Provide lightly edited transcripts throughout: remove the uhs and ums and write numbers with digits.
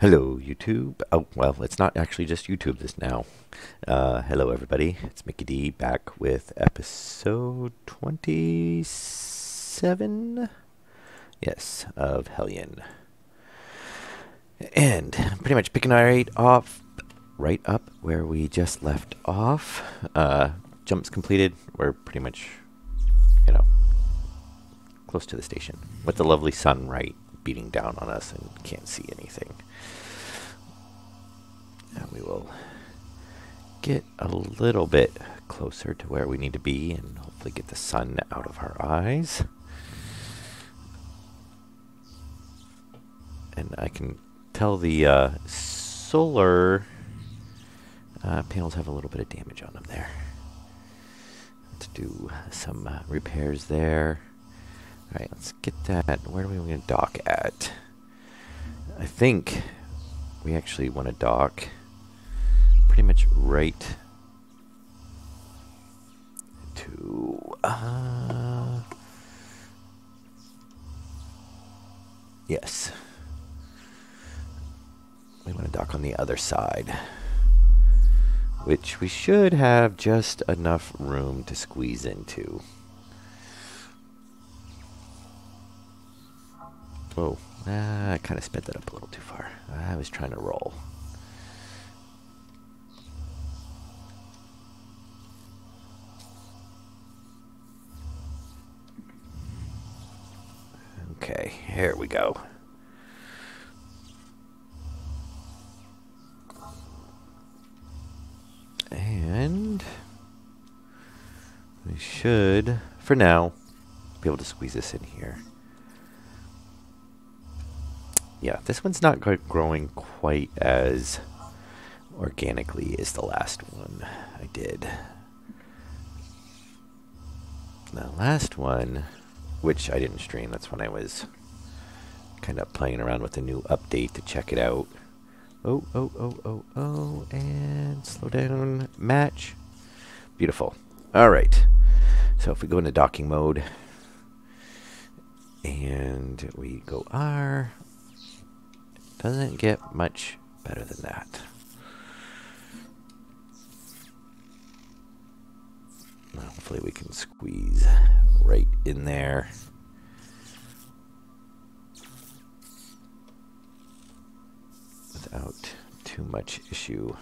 Hello, YouTube. Oh, well, it's not actually just YouTube this now. Hello, everybody. It's Mickey D back with episode 27, yes, of Hellion. And pretty much picking right up where we just left off. Jumps completed. We're pretty much, you know, close to the station with the lovely sun beating down on us and can't see anything. And we will get a little bit closer to where we need to be and hopefully get the sun out of our eyes. And I can tell the solar panels have a little bit of damage on them there. Let's do some repairs there. Alright, let's get that. Where are we going to dock at? I think we actually want to dock pretty much right to yes, we want to dock on the other side, which we should have just enough room to squeeze into. Oh, I kind of sped that up a little too far. I was trying to roll. Okay, here we go. And we should, for now, be able to squeeze this in here. Yeah, this one's not growing quite as organically as the last one I did. The last one, which I didn't stream, that's when I was kind of playing around with the new update to check it out. Oh, and slow down, match. Beautiful. All right, so if we go into docking mode and we go R, doesn't get much better than that. Hopefully we can squeeze right in there. Without too much issue.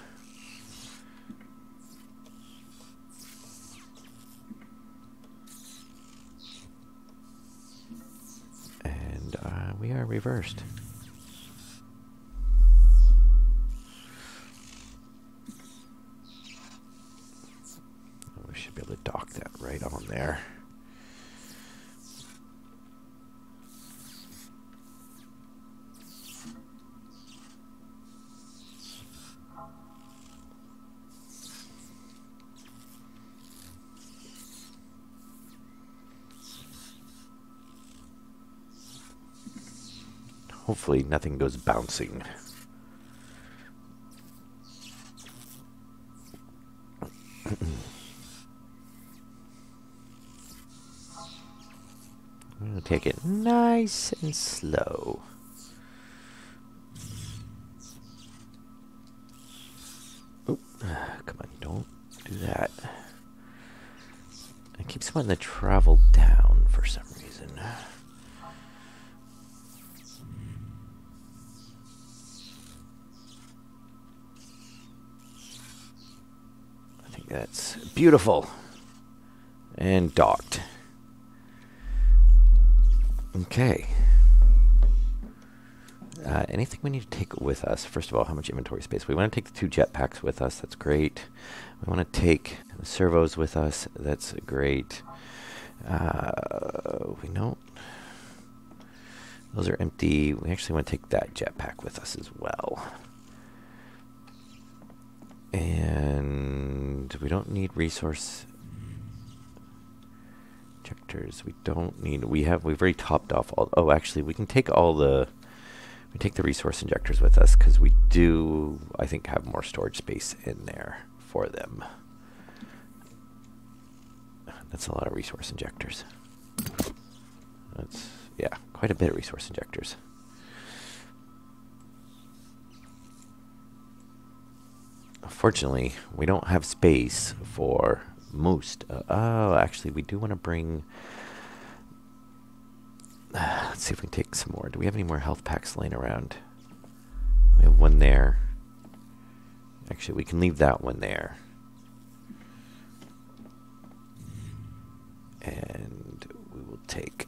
And we are reversed. We should be able to dock that right on there. Hopefully nothing goes bouncing. I'm going to take it nice and slow. Oh, come on, don't do that. I keep wanting to travel down for some reason. I think that's beautiful. And docked. Okay. Anything we need to take with us? First of all, how much inventory space? We want to take the 2 jetpacks with us. That's great. We want to take the servos with us. That's great. We don't. Those are empty. We actually want to take that jetpack with us as well. And we don't need resource injectors. We don't need. We've already topped off all. Oh, actually, we can take all the We take the resource injectors with us because we do, I think, have more storage space in there for them. That's a lot of resource injectors. That's, yeah, quite a bit of resource injectors. Unfortunately, we don't have space for most. Oh, actually, we do want to bring... let's see if we can take some more. Do we have any more health packs laying around? We have one there. Actually, we can leave that one there. And we will take...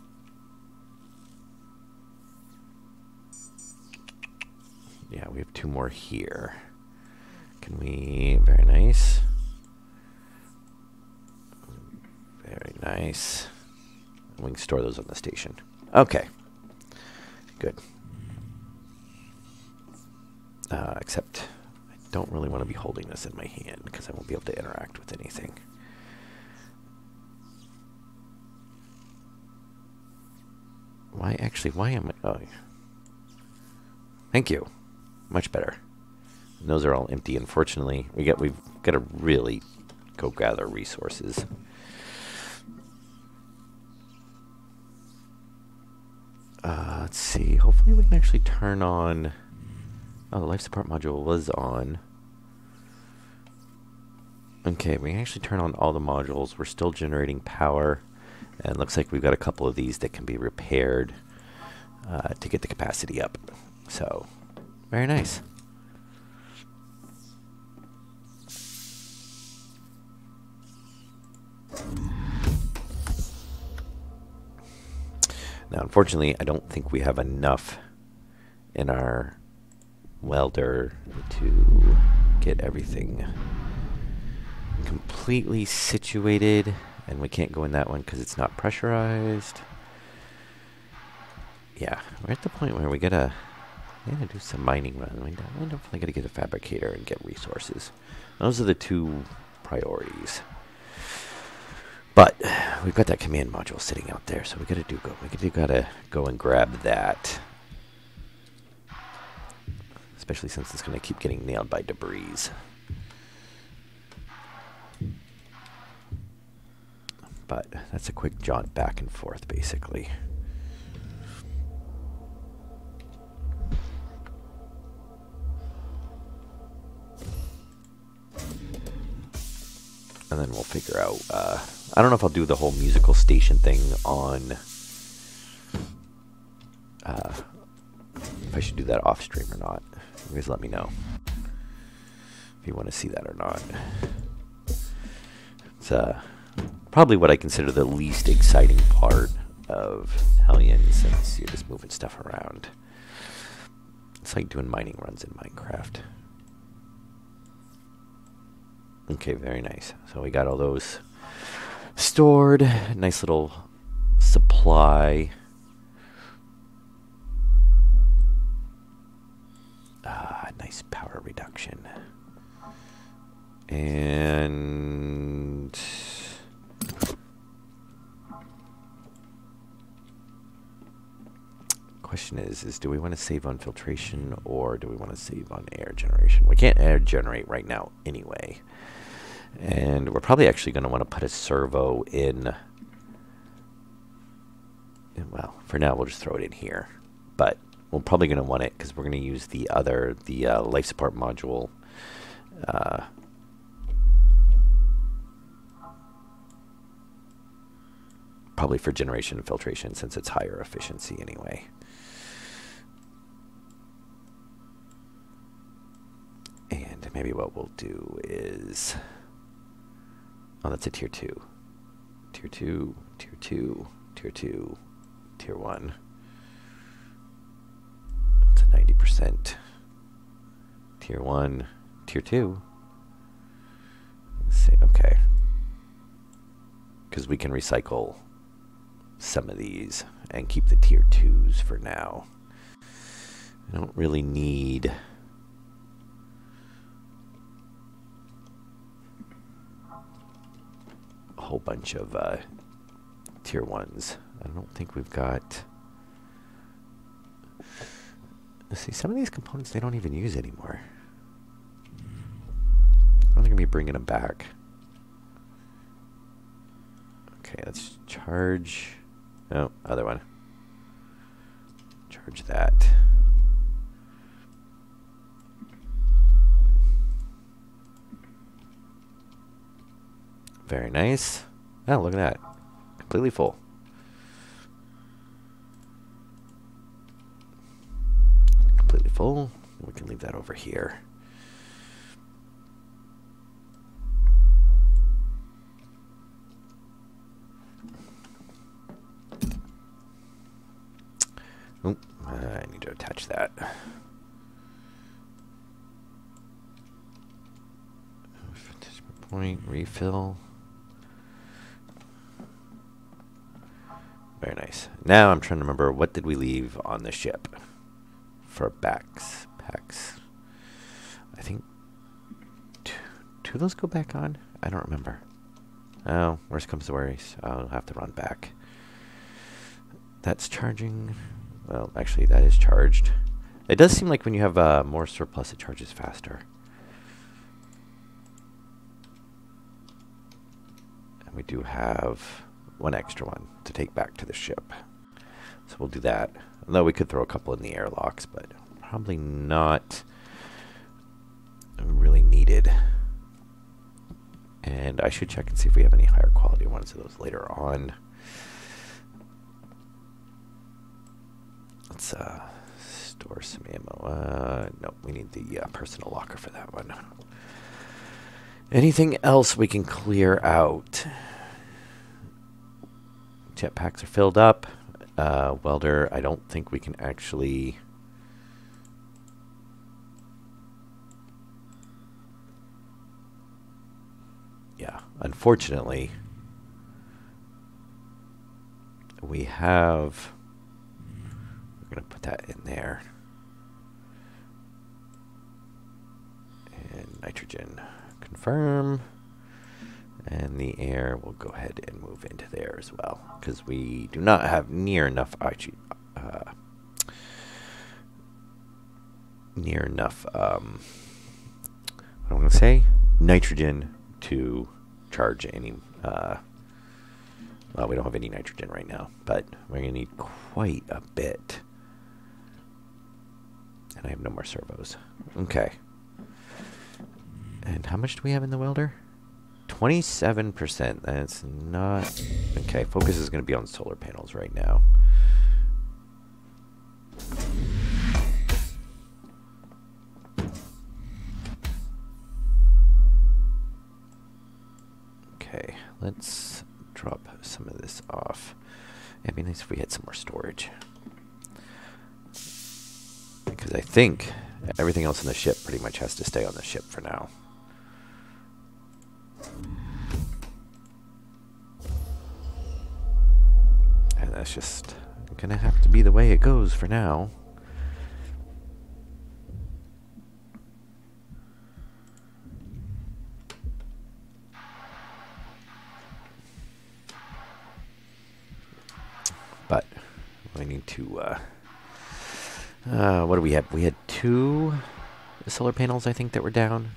yeah, we have 2 more here. Can we... very nice. Very nice. We can store those on the station. Okay. Good. Except I don't really want to be holding this in my hand because I won't be able to interact with anything. Why am I... oh, thank you. Much better. And those are all empty, unfortunately. We've got to really go gather resources. Let's see. Hopefully we can actually turn on... oh, the life support module was on. Okay, we can actually turn on all the modules. We're still generating power. And it looks like we've got a couple of these that can be repaired to get the capacity up. So, very nice. Now, unfortunately, I don't think we have enough in our welder to get everything completely situated. And we can't go in that one because it's not pressurized. Yeah, we're at the point where we gotta do some mining run. We definitely gotta get a fabricator and get resources. Those are the 2 priorities. But we've got that command module sitting out there, so we gotta go and grab that. Especially since it's gonna keep getting nailed by debris. But that's a quick jaunt back and forth, basically. And then we'll figure out... I don't know if I'll do the whole musical station thing on... if I should do that off stream or not. You guys let me know if you want to see that or not. It's probably what I consider the least exciting part of Hellion, since you're just moving stuff around. It's like doing mining runs in Minecraft. Okay, very nice. So we got all those stored. Nice little supply. Nice power reduction. And... question is do we want to save on filtration or do we want to save on air generation? We can't air generate right now anyway. And we're probably actually going to want to put a servo in. Well, for now we'll just throw it in here. But we're probably going to want it because we're going to use the life support module. Probably for generation and filtration since it's higher efficiency anyway. And maybe what we'll do is... oh, that's a tier 2. Tier 2, tier 2, tier 2, tier 1. That's a 90%. Tier 1, tier 2. Let's see, okay. Because we can recycle some of these and keep the tier 2s for now. I don't really need... a whole bunch of tier 1s. I don't think we've got... See, some of these components they don't even use anymore. I'm going to be bringing them back. Okay, let's charge. Oh, other one. Charge that. Very nice. Oh, look at that. Completely full. Completely full. We can leave that over here. Oh, I need to attach that. Point, refill. Very nice. Now I'm trying to remember, what did we leave on the ship for packs? I think two of those go back on? I don't remember. Oh, worst comes to worst. I'll have to run back. That's charging. Well, actually, that is charged. It does seem like when you have more surplus, it charges faster. And we do have one extra one to take back to the ship. So we'll do that. Although we could throw a couple in the airlocks, but probably not really needed. And I should check and see if we have any higher quality ones of those later on. Let's store some ammo. No, we need the personal locker for that one. Anything else we can clear out? Jetpacks are filled up. Welder, I don't think we can actually... Yeah, unfortunately, we have... We're going to put that in there. And nitrogen. Confirm. And the air will go ahead and move into there as well, because we do not have near enough what I'm going to say, nitrogen to charge any, well, we don't have any nitrogen right now, but we're going to need quite a bit. And I have no more servos. Okay. And how much do we have in the welder? 27%. That's not... Okay, focus is going to be on solar panels right now. Okay, let's drop some of this off. It'd be nice if we had some more storage. Because I think everything else on the ship pretty much has to stay on the ship for now. And that's just gonna have to be the way it goes for now. But we need to what do we have? We had 2 solar panels, I think, that were down.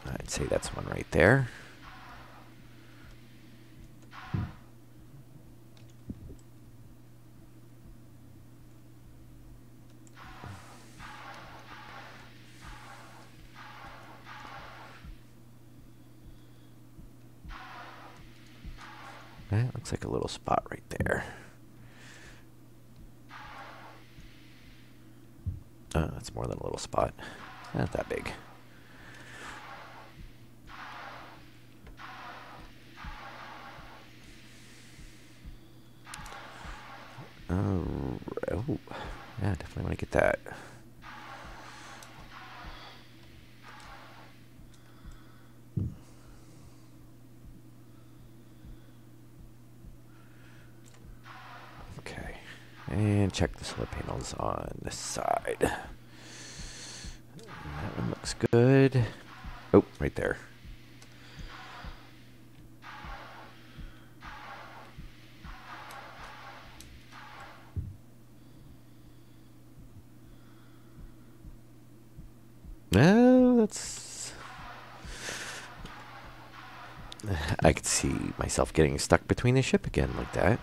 I'd say that's one right there. That looks like a little spot right there. That's more than a little spot. Not that big. Oh, yeah, definitely want to get that. Okay, and check the solar panels on this side. That one looks good. Oh, right there. I could see myself getting stuck between the ship again like that.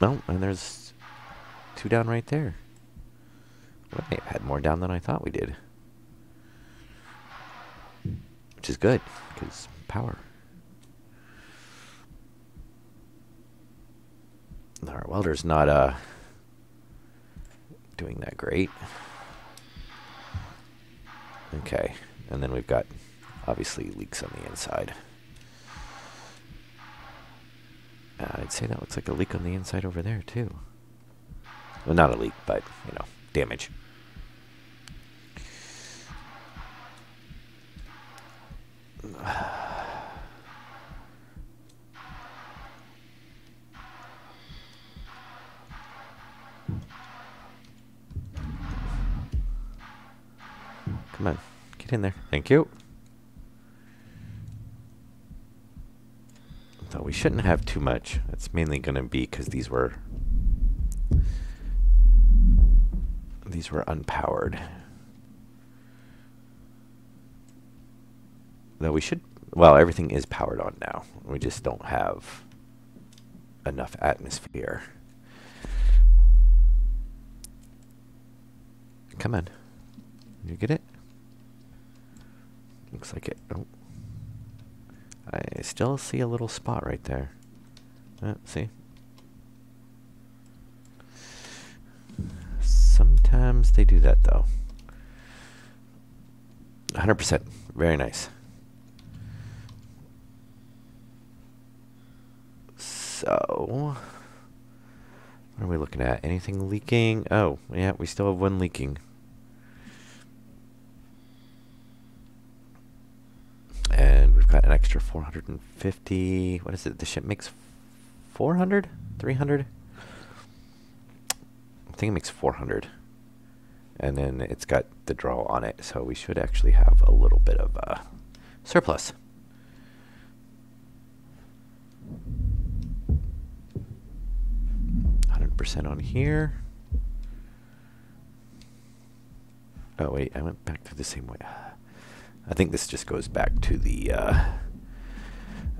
Well, and there's 2 down right there. We may have had more down than I thought we did. Which is good, because power. Our welder's not doing that great. Okay, and then we've got, obviously, leaks on the inside. I'd say that looks like a leak on the inside over there, too. Well, not a leak, but, you know, damage. Come on, get in there. Thank you. So we shouldn't have too much. That's mainly going to be because these were unpowered. Though we should, well, everything is powered on now. We just don't have enough atmosphere. Come on. Did you get it? Looks like it. Oh. I still see a little spot right there. See? Sometimes they do that, though. 100%. Very nice. So, what are we looking at? Anything leaking? Oh, yeah, we still have 1 leaking. And we've got an extra 450. What is it? The ship makes 400? 300? I think it makes 400. And then it's got the draw on it, so we should actually have a little bit of surplus. % on here. Oh wait, I went back to the same way. I think this just goes back to the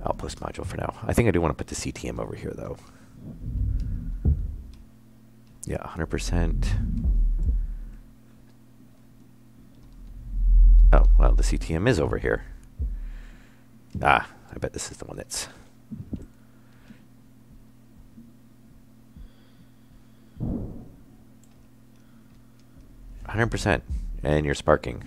outpost module for now. I think I do want to put the CTM over here though. Yeah, 100%. Oh, well, the CTM is over here. Ah, I bet this is the one that's... 100%, and you're sparking.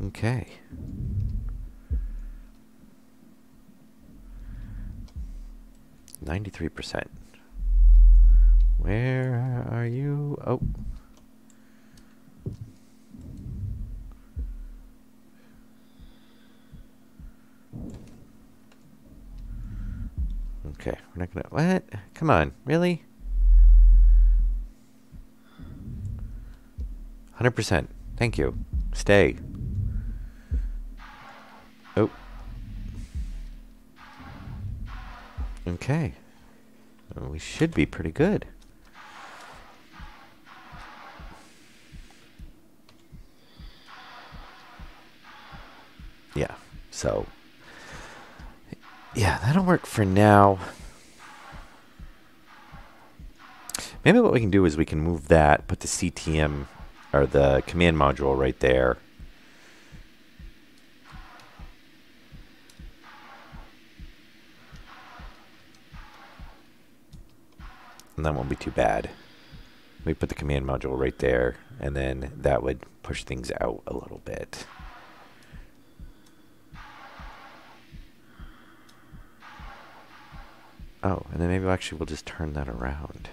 Okay. %. Where are you? Oh. Okay, we're not gonna... What? Come on, really? 100%. Thank you. Stay. Oh. Okay. Well, we should be pretty good. Yeah, so... Yeah, that'll work for now. Maybe what we can do is we can move that, put the CTM, or the command module right there. And that won't be too bad. We put the command module right there, and then that would push things out a little bit. Oh, and then maybe actually we'll just turn that around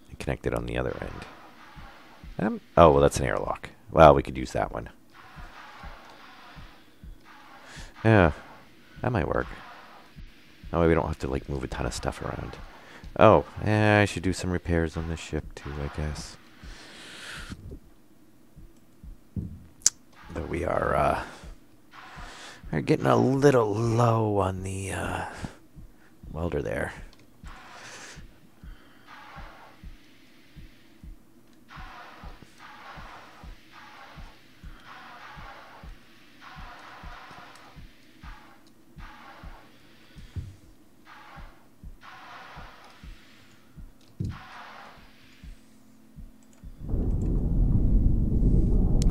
and connect it on the other end. Oh, well, that's an airlock. Well, we could use that one. Yeah, that might work. That way we don't have to, like, move a ton of stuff around. Oh, I should do some repairs on this ship, too, I guess. But we are We're getting a little low on the welder there.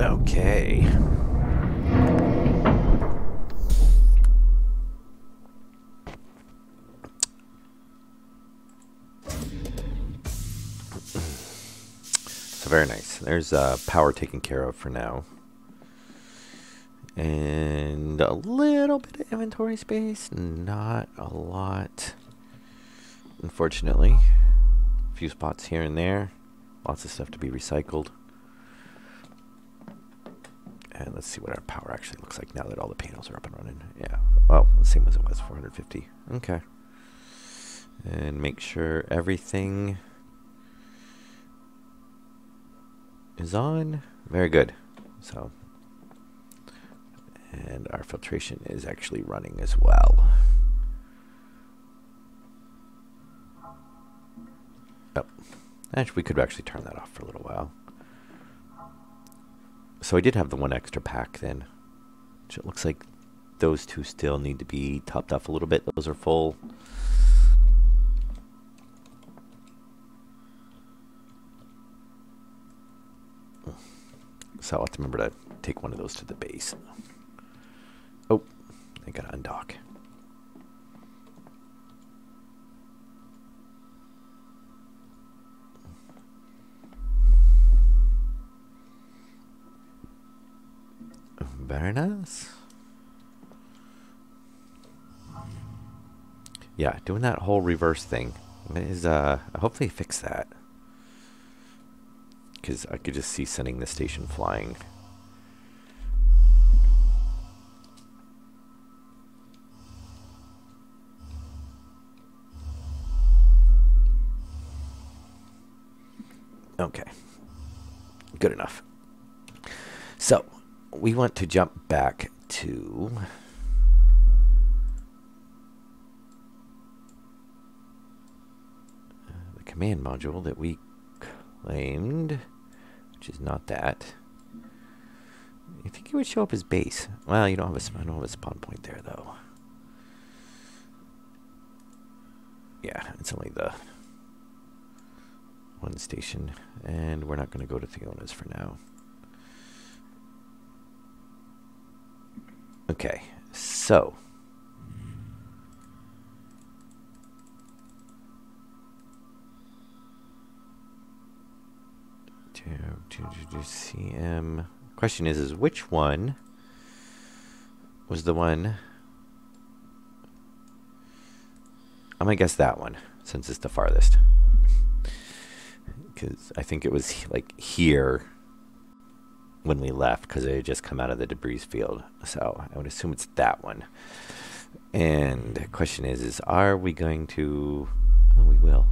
Okay. So very nice. There's power taken care of for now. And a little bit of inventory space. Not a lot. Unfortunately. A few spots here and there. Lots of stuff to be recycled. And let's see what our power actually looks like now that all the panels are up and running. Yeah, well, the same as it was, 450. Okay. And make sure everything is on. Very good. So, and our filtration is actually running as well. Oh, actually, we could actually turn that off for a little while. So I did have the one extra pack then. Which it looks like those two still need to be topped off a little bit. Those are full. So I'll have to remember to take one of those to the base. Oh, I gotta undock. Very nice. Yeah, doing that whole reverse thing is hopefully fix that. Because I could just see sending the station flying. Okay. Good enough. So, we want to jump back to the command module that we claimed, which is not that. You think it would show up as base? Well, you don't have a, I don't have a spawn point there, though. Yeah, it's only the one station, and we're not going to go to Theona's for now. Okay, so to CM. Question is which one was the one? I'm gonna guess that one since it's the farthest, because I think it was like here when we left, because it had just come out of the debris field. So I would assume it's that one. And the question is are we going to... Oh, we will.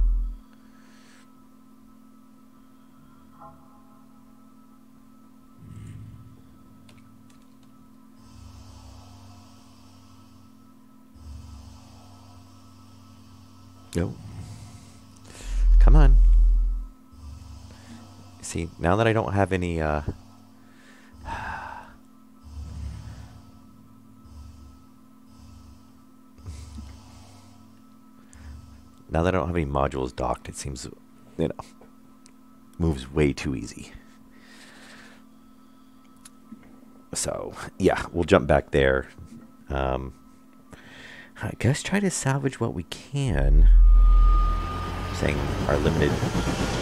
Go. Come on. See, now that I don't have any now that I don't have any modules docked, it seems, you know, moves way too easy. So, yeah, we'll jump back there. I guess try to salvage what we can. Saying our limited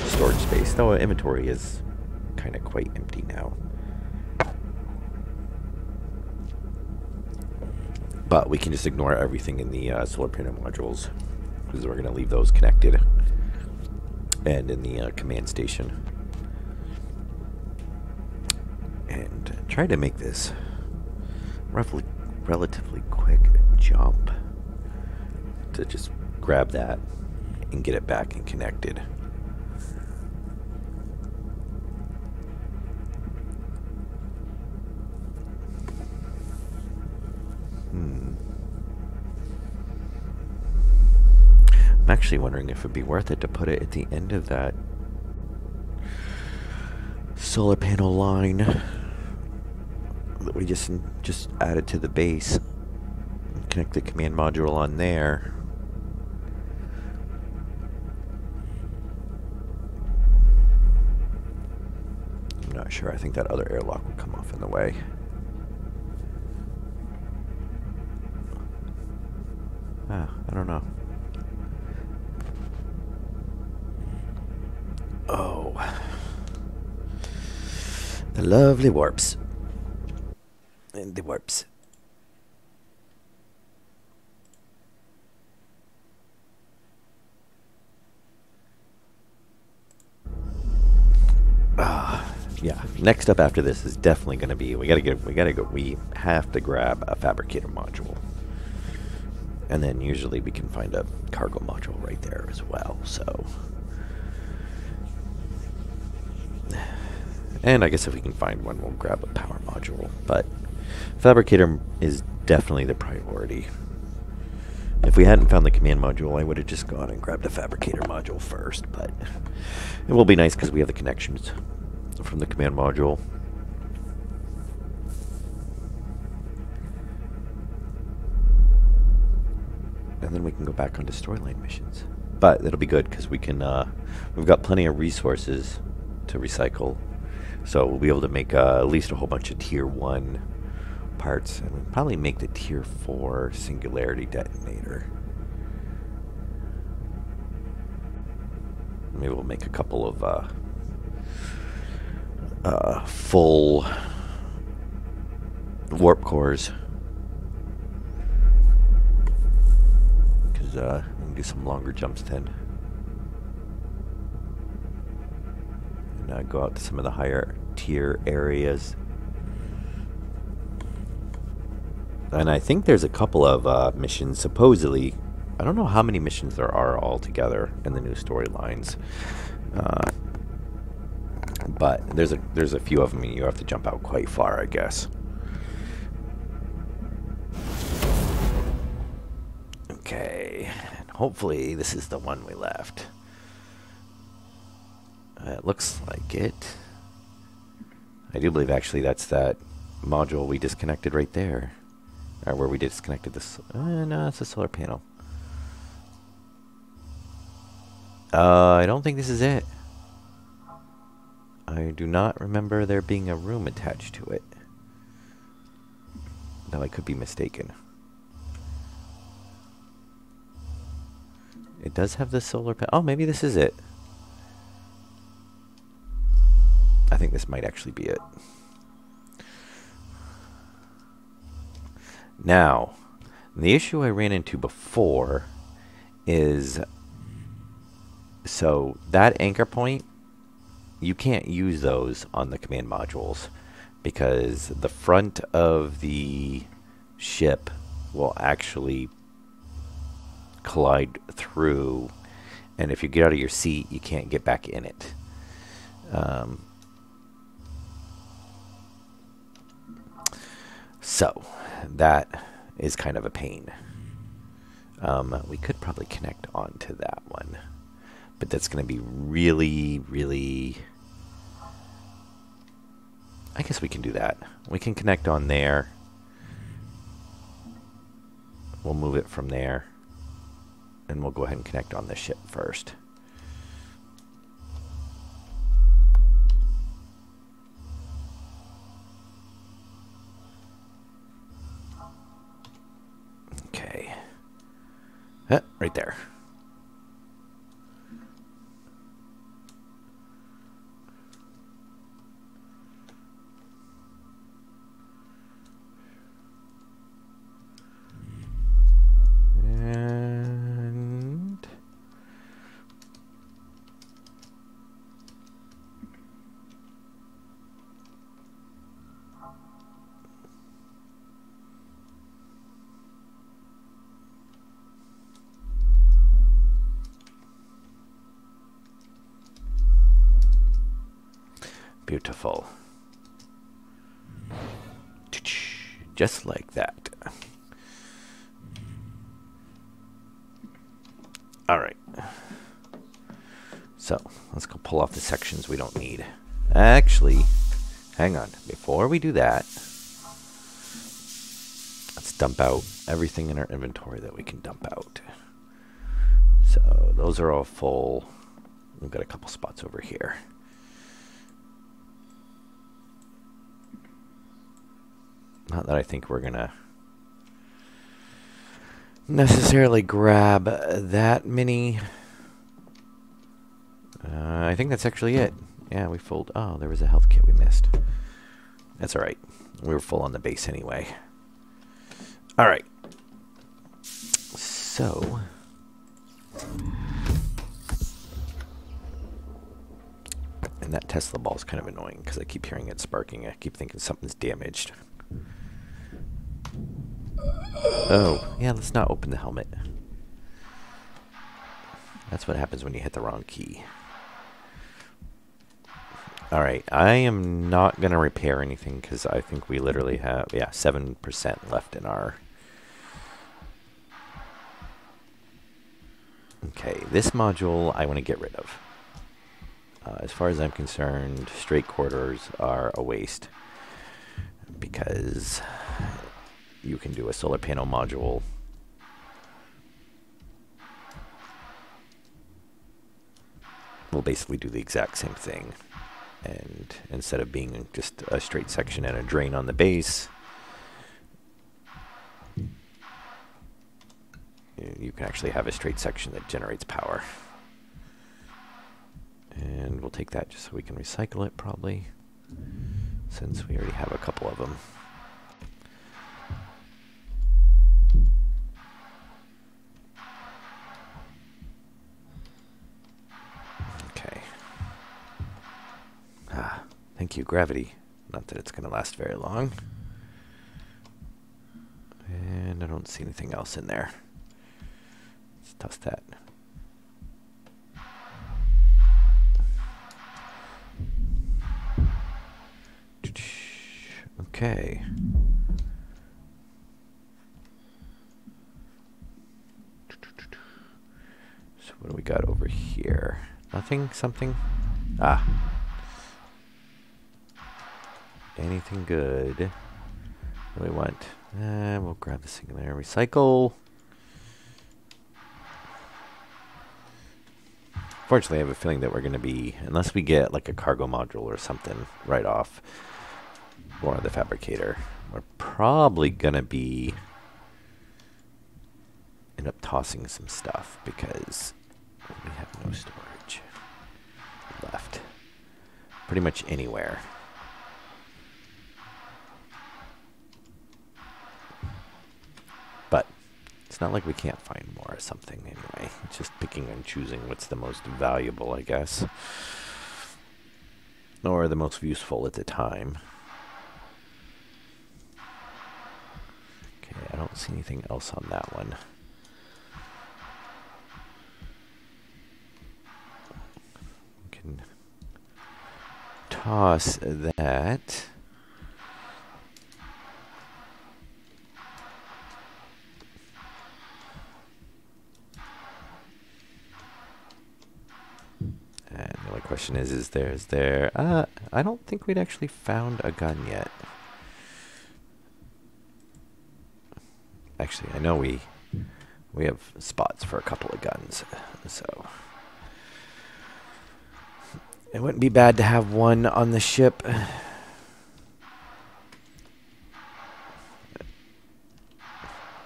storage space, though our inventory is kind of quite empty now. But we can just ignore everything in the solar panel modules, because we're going to leave those connected. And in the command station. And try to make this relatively quick jump to just grab that and get it back and connected. I'm actually wondering if it'd be worth it to put it at the end of that solar panel line that we just added to the base. Connect the command module on there. I'm not sure. I think that other airlock will come off in the way. Ah, I don't know. Oh. The lovely warps. And the warps. Yeah. Next up after this is definitely going to be we have to grab a fabricator module. And then usually we can find a cargo module right there as well. So and I guess if we can find one, we'll grab a power module, but fabricator is definitely the priority. If we hadn't found the command module, I would have just gone and grabbed a fabricator module first, but it will be nice because we have the connections from the command module. And then we can go back onto storyline missions. But it'll be good because we can, we've got plenty of resources to recycle. So we'll be able to make at least a whole bunch of tier 1 parts, and we'll probably make the tier 4 singularity detonator. Maybe we'll make a couple of full warp cores, because we can do some longer jumps then, and go out to some of the higher tier areas. And I think there's a couple of missions, supposedly. I don't know how many missions there are altogether in the new storylines, but there's a few of them, and you have to jump out quite far, I guess. Okay, and hopefully this is the one we left. It looks like it. I do believe actually that's that module we disconnected right there. Or where we disconnected this. No, it's a solar panel. I don't think this is it. I do not remember there being a room attached to it. Though I could be mistaken. It does have the solar panel. Oh, maybe this is it. I think this might actually be it. Now, the issue I ran into before is, so that anchor point, you can't use those on the command modules because the front of the ship will actually collide through, and if you get out of your seat, you can't get back in it. So that is kind of a pain. We could probably connect onto that one, but that's going to be really, really... I guess we can do that. We can connect on there. We'll move it from there, and we'll go ahead and connect on the ship first. Okay. Right there. And beautiful. Just like that. All right. So let's go pull off the sections we don't need. Actually, hang on. Before we do that, let's dump out everything in our inventory that we can dump out. So those are all full. We've got a couple spots over here. Not that I think we're gonna necessarily grab that many. I think that's actually it. Yeah, we full. Oh, there was a health kit we missed. That's all right. We were full on the base anyway. All right. So. And that Tesla ball is kind of annoying because I keep hearing it sparking. I keep thinking something's damaged. Oh, yeah, let's not open the helmet. That's what happens when you hit the wrong key. Alright, I am not going to repair anything because I think we literally have, 7% left in our... Okay, this module I want to get rid of. As far as I'm concerned, straight quarters are a waste because you can do a solar panel module will basically do the exact same thing, and instead of being just a straight section and a drain on the base, you can actually have a straight section that generates power. And we'll take that just so we can recycle it, probably, since we already have a couple of them. Okay. Ah, thank you, gravity. Not that it's going to last very long. And I don't see anything else in there. Let's toss that. Okay. So what do we got over here? Nothing? Something? Ah. Anything good? What do we want? We'll grab this thing there. Recycle. Fortunately, I have a feeling that we're going to be, unless we get like a cargo module or something right off one of the fabricator, we're probably going to be end up tossing some stuff because we have no storage left pretty much anywhere. But it's not like we can't find more or something anyway. It's just picking and choosing what's the most valuable, I guess, or the most useful at the time. Okay, I don't see anything else on that one. We can toss that. And the only question is there... I don't think we'd actually found a gun yet. Actually, I know we have spots for a couple of guns, so it wouldn't be bad to have one on the ship.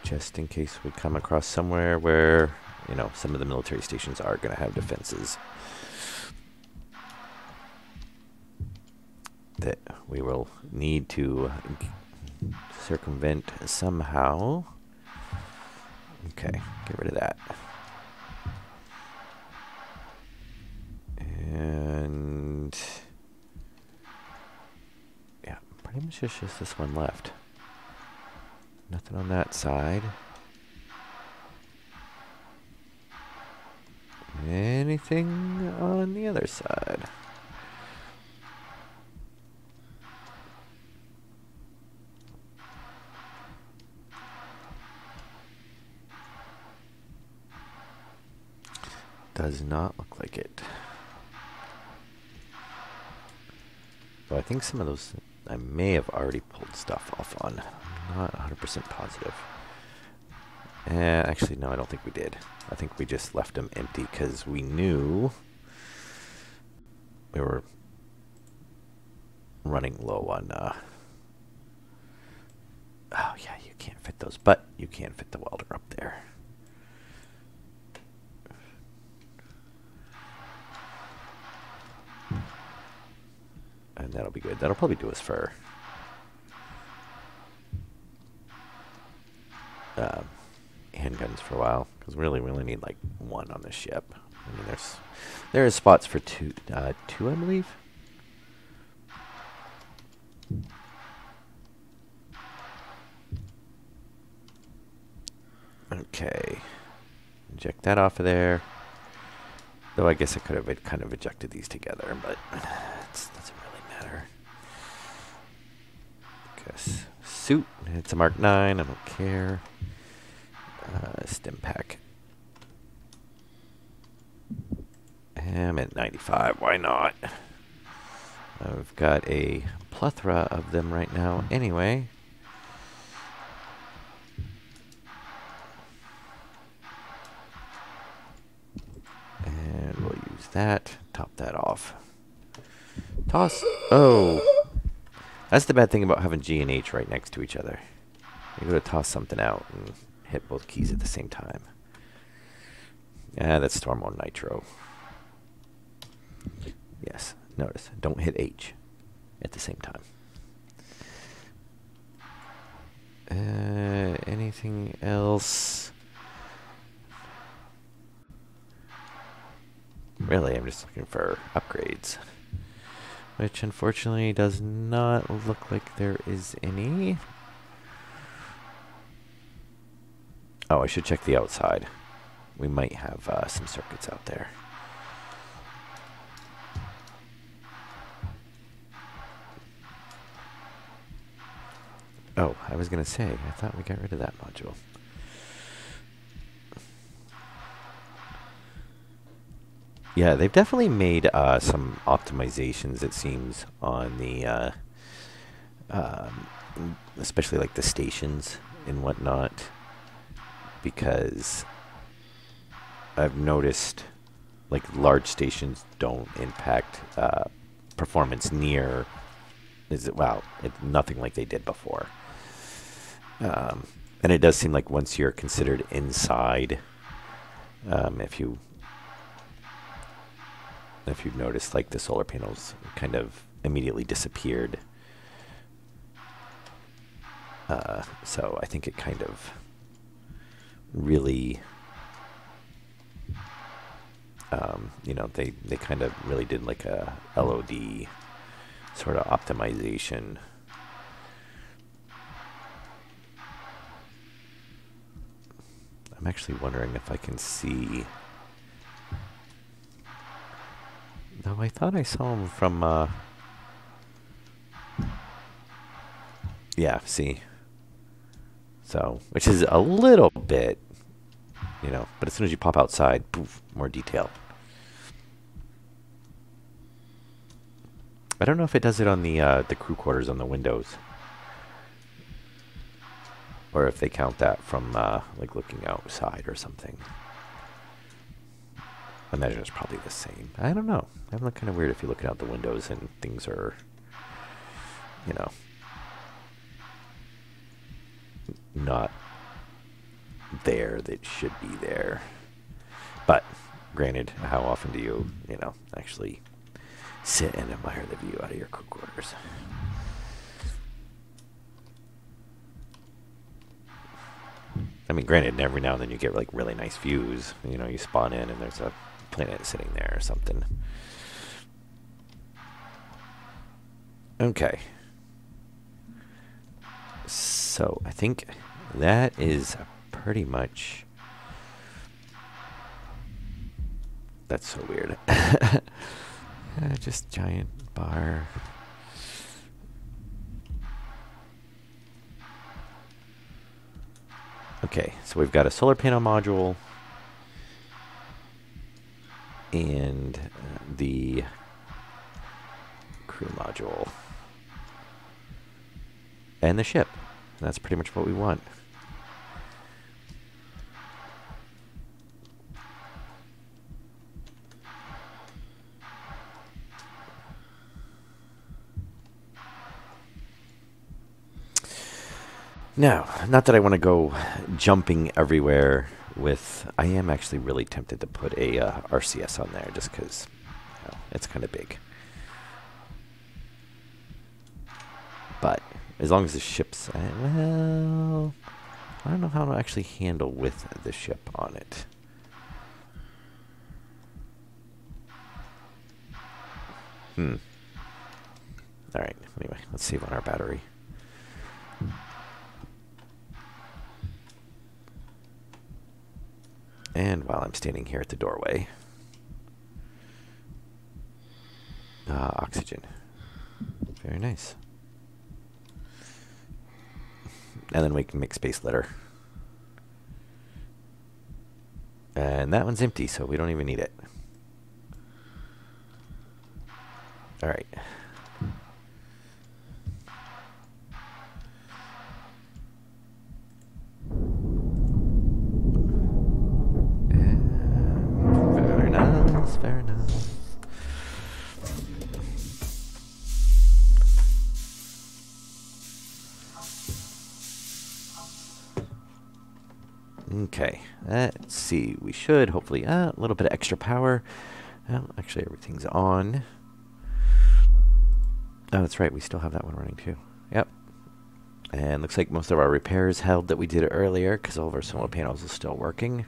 Just in case we come across somewhere where, you know, some of the military stations are going to have defenses that we will need to circumvent somehow. Okay, get rid of that. And yeah, pretty much it's just this one left. Nothing on that side. Anything on the other side? Does not look like it. Well, I think some of those I may have already pulled stuff off on. I'm not 100% positive. Actually, no, I don't think we did. I think we just left them empty because we knew we were running low on... oh, yeah, you can't fit those, but you can fit the welder up there. And that'll be good. That'll probably do us for handguns for a while, because really we only need like one on the ship. I mean, there is spots for two, I believe. Okay, inject that off of there. Though I guess I could have kind of ejected these together, but it doesn't really matter. Guess suit. It's a Mark 9. I don't care. Stim pack. I'm at 95. Why not? I've got a plethora of them right now anyway. And we'll use that. Top that off. Toss. Oh. That's the bad thing about having G and H right next to each other. You go to toss something out and hit both keys at the same time. Yeah, that's Storm Mode Nitro. Yes, notice, don't hit H at the same time. Anything else? Really, I'm just looking for upgrades. Which unfortunately does not look like there is any. Oh, I should check the outside. We might have some circuits out there. Oh, I was going to say, I thought we got rid of that module. Yeah, they've definitely made some optimizations, it seems, on the, especially like the stations and whatnot, because I've noticed like large stations don't impact performance near, nothing like they did before. And it does seem like once you're considered inside, if you've noticed, like the solar panels kind of immediately disappeared. So I think it kind of really, you know, they kind of really did like a LOD sort of optimization. I'm actually wondering if I can see. Though I thought I saw him from, yeah, see. So, which is a little bit, you know, but as soon as you pop outside, poof, more detail. I don't know if it does it on the crew quarters on the windows. Or if they count that from, like, looking outside or something. I imagine it's probably the same. I don't know. That look kind of weird if you're looking out the windows and things are, you know, not there that should be there. But, granted, how often do you, you know, actually sit and admire the view out of your crew quarters? I mean, granted, every now and then you get like really nice views. You know, you spawn in and there's a planet sitting there or something. Okay. So I think that is pretty much. That's so weird. Just giant bar. Okay, so we've got a solar panel module and the crew module. And the ship. And that's pretty much what we want. Now, not that I want to go jumping everywhere with... I am actually really tempted to put a RCS on there just because it's kind of big. But as long as the ship's... well, I don't know how to actually handle with the ship on it. Alright, anyway, let's save on our battery. And while I'm standing here at the doorway, oxygen. Very nice. And then we can make space litter. And that one's empty, so we don't even need it. All right. Fair enough, fair enough. Okay, let's see. We should hopefully a little bit of extra power. Actually, everything's on. Oh, that's right. We still have that one running too. Yep. And looks like most of our repairs held that we did earlier because all of our solar panels are still working.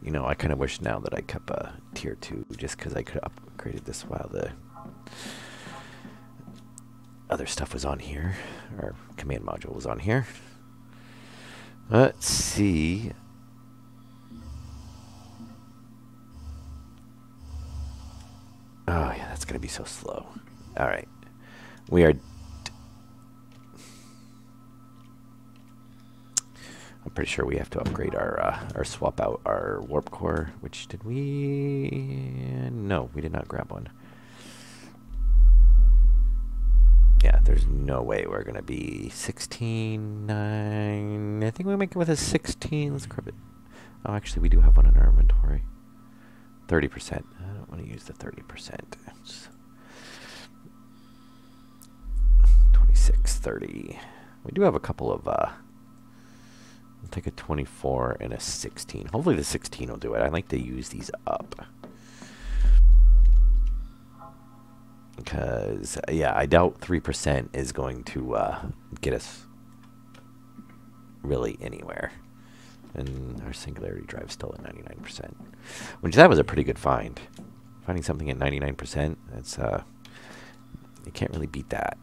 You know, I kind of wish now that I kept a tier 2 just because I could have upgraded this while the other stuff was on here. Our command module was on here. Let's see. Oh, yeah, that's going to be so slow. All right. We are... I'm pretty sure we have to upgrade our swap out our warp core, which did we... No, we did not grab one. Yeah, there's no way we're going to be 16, 9... I think we'll make it with a 16. Let's grab it. Oh, actually, we do have one in our inventory. 30%. I don't want to use the 30%. 26, 30. We do have a couple of... I'll take a 24 and a 16. Hopefully the 16 will do it. I like to use these up. Because, yeah, I doubt 3% is going to get us really anywhere. And our singularity drive is still at 99%. Which, that was a pretty good find. Finding something at 99%, that's, you can't really beat that.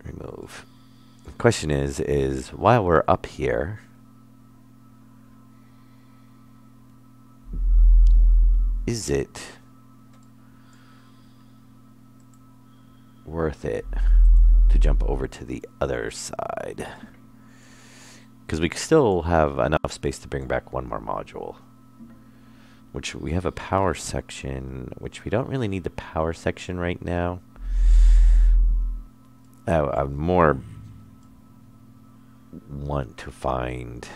Remove. The question is while we're up here, is it worth it to jump over to the other side? Because we still have enough space to bring back one more module. Which we have a power section, which we don't really need the power section right now. I would more want to find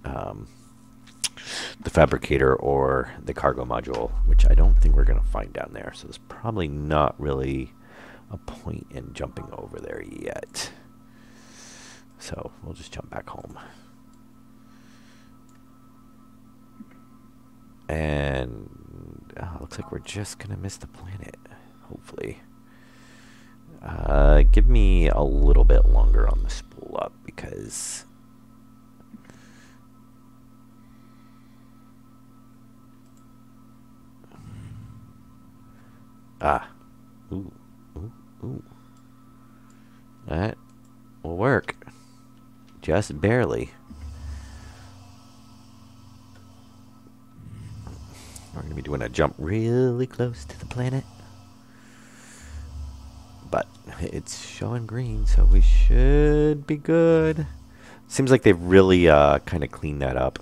the fabricator or the cargo module, which I don't think we're going to find down there. So there's probably not really a point in jumping over there yet. So we'll just jump back home. And looks like we're just going to miss the planet, hopefully. Give me a little bit longer on the spool up because... Ooh. That will work. Just barely. We're going to be doing a jump really close to the planet. but it's showing green, so we should be good. Seems like they've really kind of cleaned that up,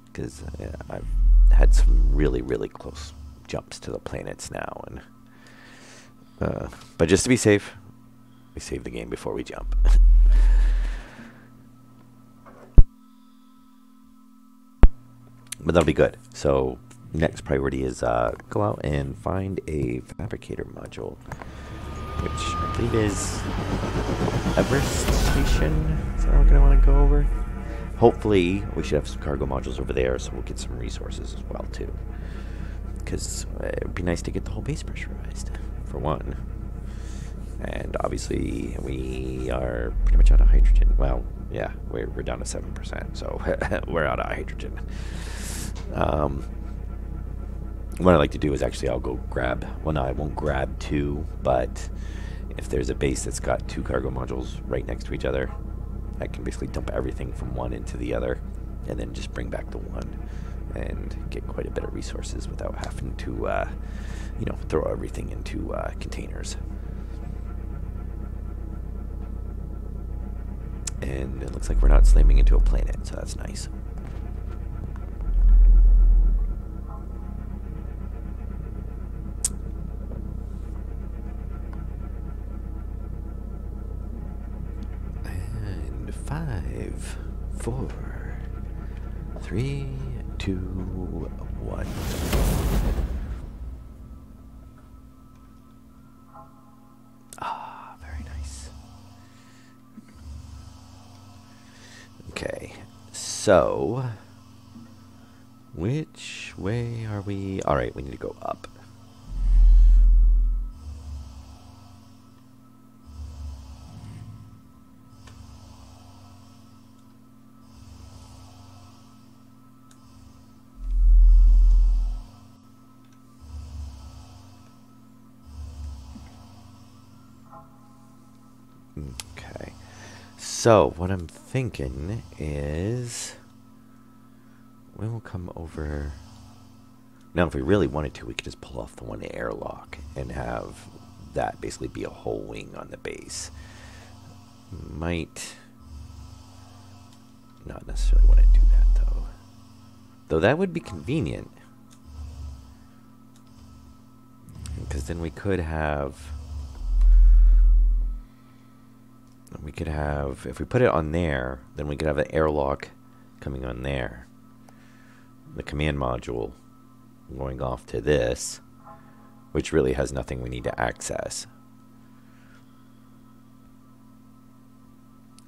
because I've had some really, really close jumps to the planets now, and but just to be safe, we save the game before we jump. But that'll be good. So next priority is go out and find a fabricator module, which I believe is Everest Station. Is that what we're going to want to go over? Hopefully we should have some cargo modules over there, so we'll get some resources as well too. Because it would be nice to get the whole base pressurized, for one. And obviously we are pretty much out of hydrogen. Well, yeah, we're down to 7%, so we're out of hydrogen. What I'd like to do is actually I'll go grab, well no, I won't grab two, but if there's a base that's got two cargo modules right next to each other, I can basically dump everything from one into the other and then just bring back the one and get quite a bit of resources without having to, you know, throw everything into containers. And it looks like we're not slamming into a planet, so that's nice. And 5, 4, 3, 2, 1. Ah, very nice. Okay, so which way are we? All right, we need to go up. Okay. So, what I'm thinking is we will come over. Now, if we really wanted to, we could just pull off the one airlock and have that basically be a whole wing on the base. Might not necessarily want to do that, though. Though that would be convenient. Because then we could have... if we put it on there, then we could have an airlock coming on there. The command module going off to this, which really has nothing we need to access.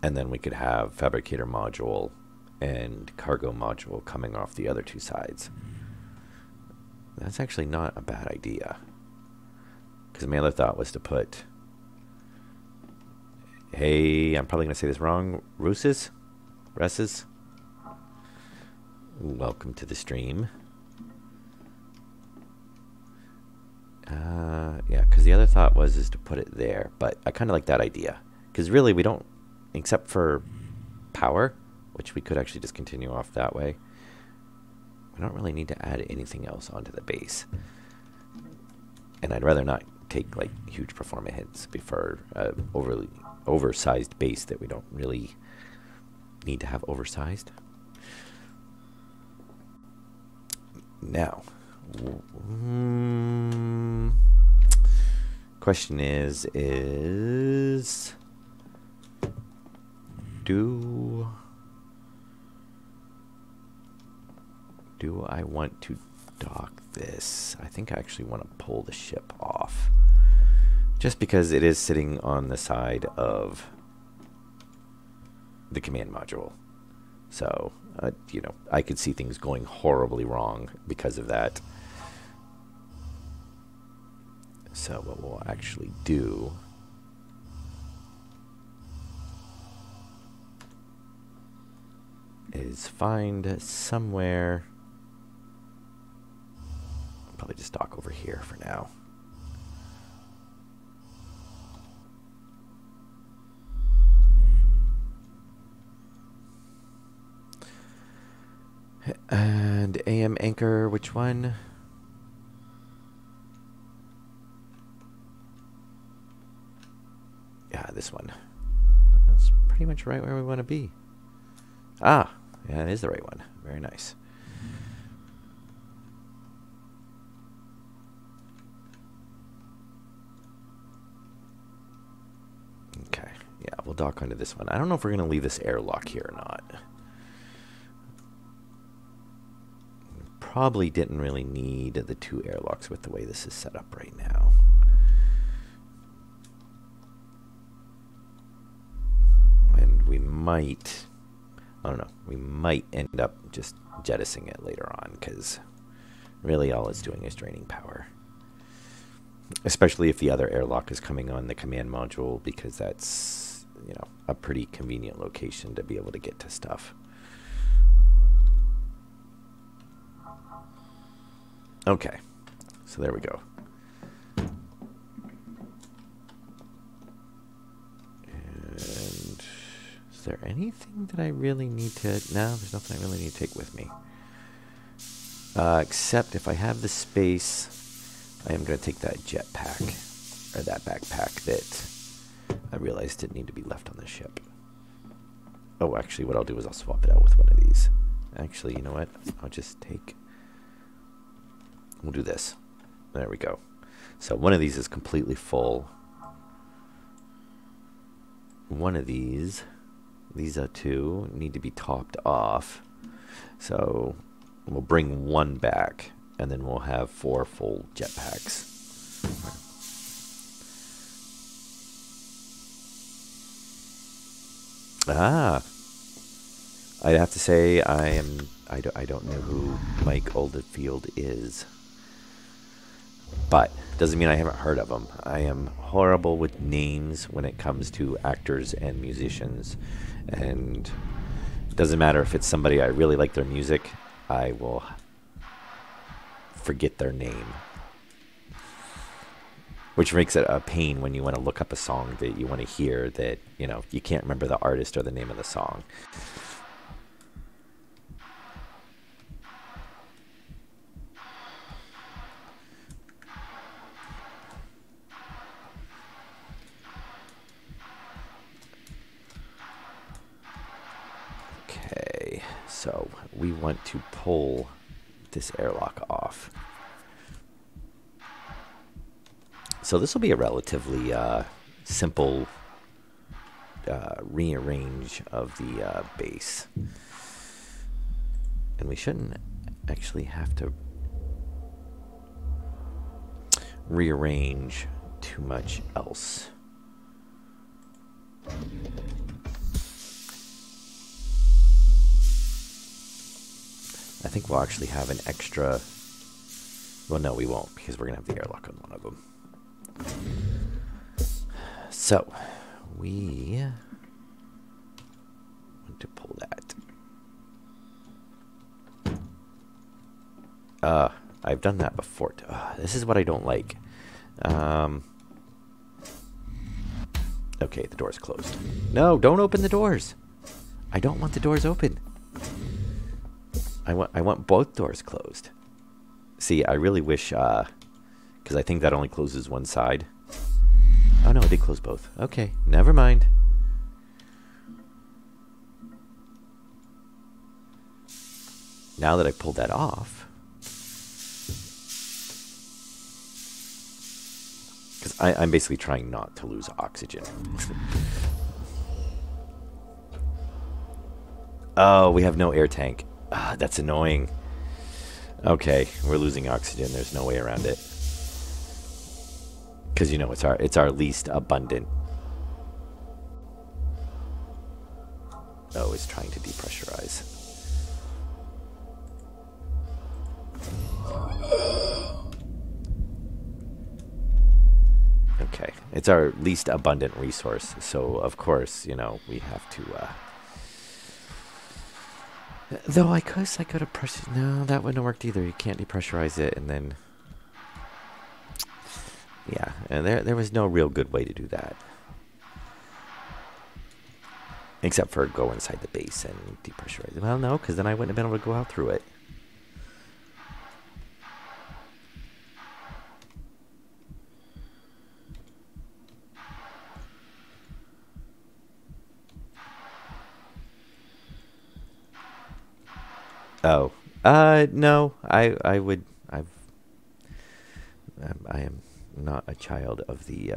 And then we could have fabricator module and cargo module coming off the other two sides. That's actually not a bad idea. Because my other thought was to put... Hey, I'm probably going to say this wrong. Russes? Welcome to the stream. Yeah, because the other thought was to put it there. But I kind of like that idea. Because really, we don't, except for power, which we could actually just continue off that way. We don't really need to add anything else onto the base. And I'd rather not take like huge performance hits before overly oversized base that we don't really need to have oversized. Now, question is do I want to dock this? I think I actually want to pull the ship off. Just because it is sitting on the side of the command module. So, you know, I could see things going horribly wrong because of that. So what we'll actually do is find somewhere. I'll probably just dock over here for now. And AM anchor, which one? Yeah, this one. That's pretty much right where we want to be. Ah, yeah, it is the right one. Very nice. Okay, yeah, we'll dock onto this one. I don't know if we're going to leave this airlock here or not. Probably didn't really need the 2 airlocks with the way this is set up right now. And we might, I don't know, we might end up just jettisoning it later on, because really all it's doing is draining power. Especially if the other airlock is coming on the command module, because that's, you know, a pretty convenient location to be able to get to stuff. Okay, so there we go. And is there anything that I really need to... No, there's nothing I really need to take with me. Except if I have the space, I am going to take that jetpack, or that backpack that I realized didn't need to be left on the ship. Oh, actually, what I'll do is I'll swap it out with one of these. Actually, you know what? I'll just take... We'll do this. There we go. So one of these is completely full. One of these are 2, need to be topped off. So we'll bring 1 back, and then we'll have 4 full jetpacks. Ah, I'd have to say I don't know who Mike Oldfield is. But doesn't mean I haven't heard of them. I am horrible with names when it comes to actors and musicians. And it doesn't matter if it's somebody I really like their music, I will forget their name. Which makes it a pain when you want to look up a song that you want to hear that, you know, you can't remember the artist or the name of the song. So we want to pull this airlock off. So this will be a relatively simple rearrange of the base. And we shouldn't actually have to rearrange too much else. I think we'll actually have an extra... Well, no, we won't, because we're going to have the airlock on one of them. So, we want to pull that. I've done that before. This is what I don't like. Okay, the door's closed. No, don't open the doors. I don't want the doors open. I want both doors closed. See, I really wish, because I think that only closes one side. Oh no, it did close both. Okay, never mind. Now that I pulled that off, because I'm basically trying not to lose oxygen. Oh, we have no air tank. Ah, that's annoying. Okay, we're losing oxygen. There's no way around it. Because, you know, it's our least abundant. Oh, it's trying to depressurize. Okay, it's our least abundant resource. So, of course, you know, we have to... Though I guess I could have pressed... No, that wouldn't have worked either. You can't depressurize it and then... Yeah, and there was no real good way to do that. Except for go inside the base and depressurize it. Well, no, because then I wouldn't have been able to go out through it. Oh, no. I am not a child of the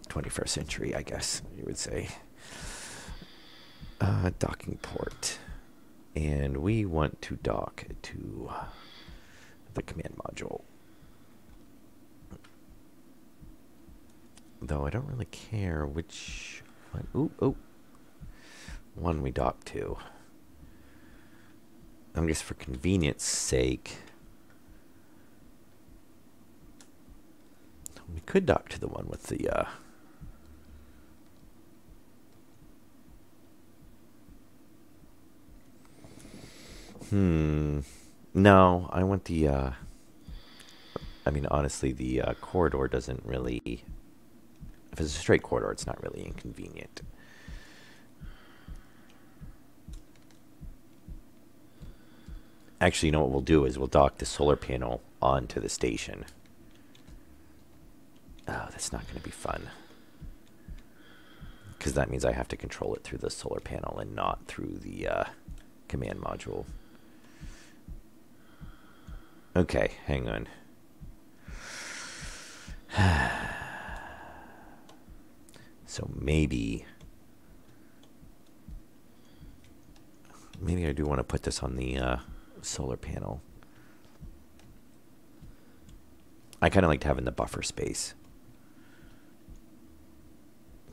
21st century, I guess you would say. Docking port. And we want to dock to the command module. Though I don't really care which one. Ooh. One we dock to. I guess for convenience sake, we could dock to the one with the no, I want the I mean, honestly, the corridor doesn't really, if it's a straight corridor, it's not really inconvenient. Actually, you know what we'll do is we'll dock the solar panel onto the station. Oh, that's not going to be fun. Because that means I have to control it through the solar panel and not through the command module. Okay, hang on. So maybe I do want to put this on the solar panel. I kind of liked having the buffer space.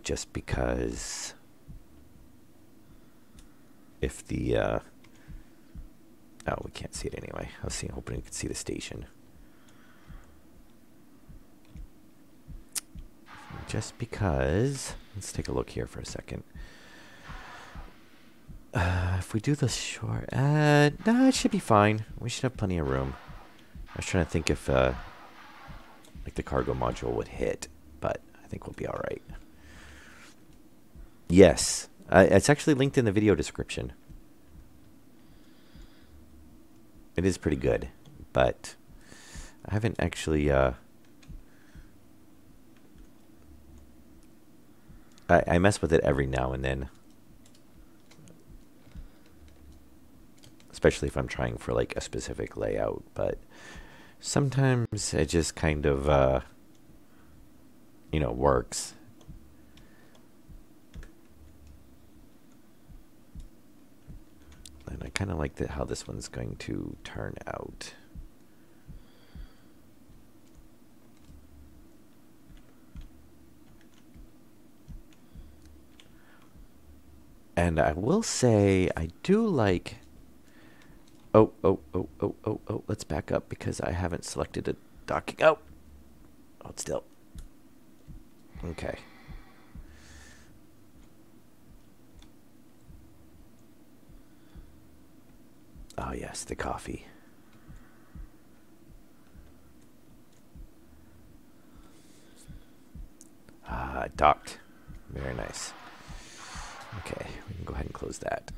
Just because if the oh, we can't see it anyway. I was hoping we could see the station. Just because, let's take a look here for a second. If we do the short, no, it should be fine. We should have plenty of room. I was trying to think if like the cargo module would hit, but I think we'll be all right. Yes, it's actually linked in the video description. It is pretty good, but I haven't actually I mess with it every now and then. Especially if I'm trying for like a specific layout, but sometimes it just kind of you know, works. And I kind of like how this one's going to turn out. And I will say, I do like... Oh, let's back up because I haven't selected a docking. Oh, hold still. Okay. Oh, yes, the coffee. Docked. Very nice. Okay, we can go ahead and close that.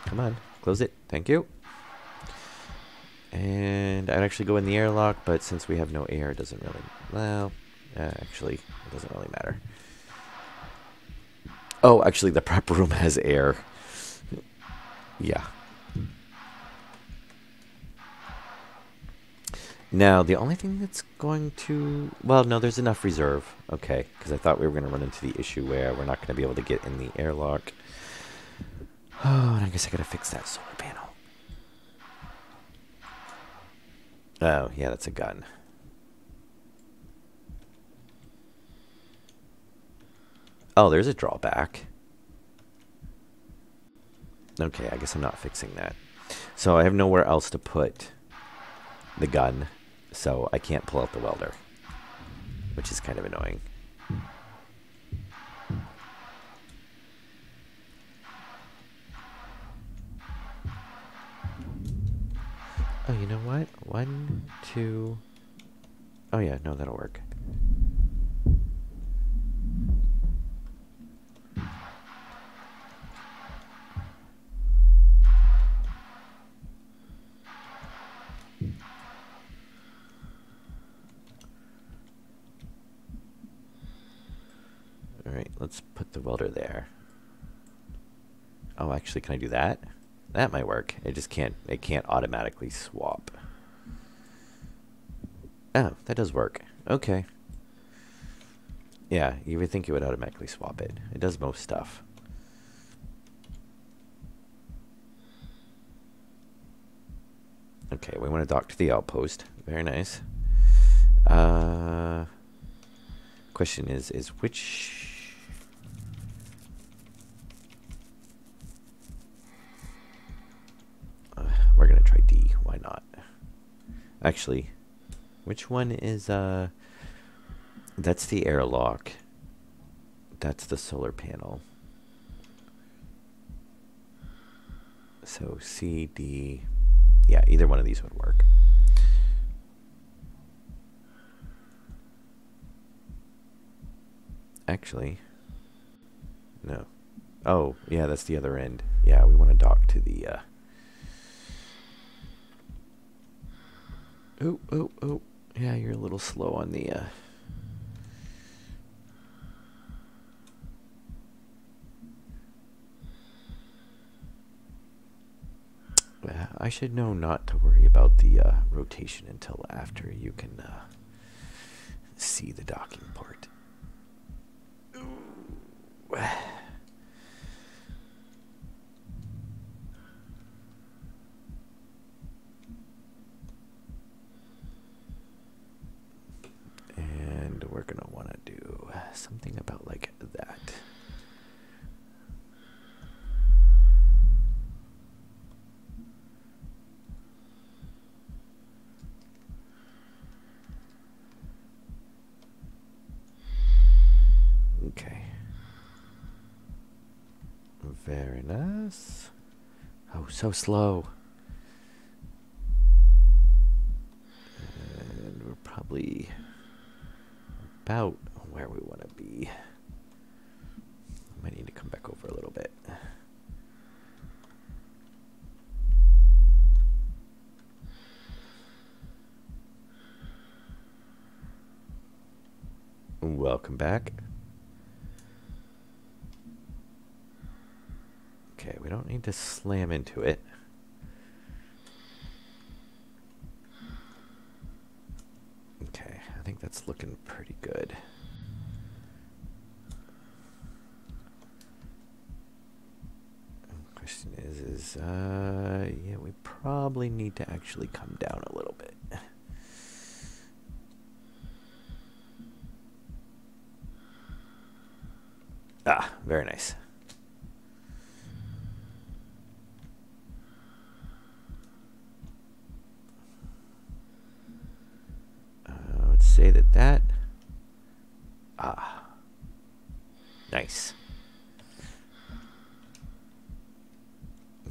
Come on, close it. Thank you. And I'd actually go in the airlock, but since we have no air, it doesn't really... Well, actually, it doesn't really matter. Oh, actually, the prep room has air. Yeah. Now, the only thing that's going to... Well, no, there's enough reserve. Okay, because I thought we were going to run into the issue where we're not going to be able to get in the airlock. Oh, and I guess I got to fix that solar panel. Oh, yeah, that's a gun. Oh, there's a drawback. Okay, I guess I'm not fixing that. So I have nowhere else to put the gun, so I can't pull out the welder, which is kind of annoying. Oh, you know what? 1, 2... Oh yeah, no, that'll work. Alright, let's put the welder there. Oh, actually, can I do that? That might work. It just can't, it can't automatically swap. Oh, that does work. Okay. Yeah, you would think it would automatically swap it. It does most stuff. Okay, we want to dock to the outpost. Very nice. Question is which... we're going to try D. Why not? Actually, which one is... that's the airlock. That's the solar panel. So C, D... Yeah, either one of these would work. Actually, no. Oh, yeah, that's the other end. Yeah, we want to dock to the... Oh. Yeah, you're a little slow on the... I should know not to worry about the rotation until after you can see the docking port. And we're going to want to do something about like that. Okay. Very nice. Oh, so slow. And we're probably about where we want to be. Might need to come back over a little bit. Welcome back. Okay, we don't need to slam into it. Okay, I think that's looking pretty good. Question is yeah, we probably need to actually come down a little bit. Ah, very nice. Let's say that. Ah, nice.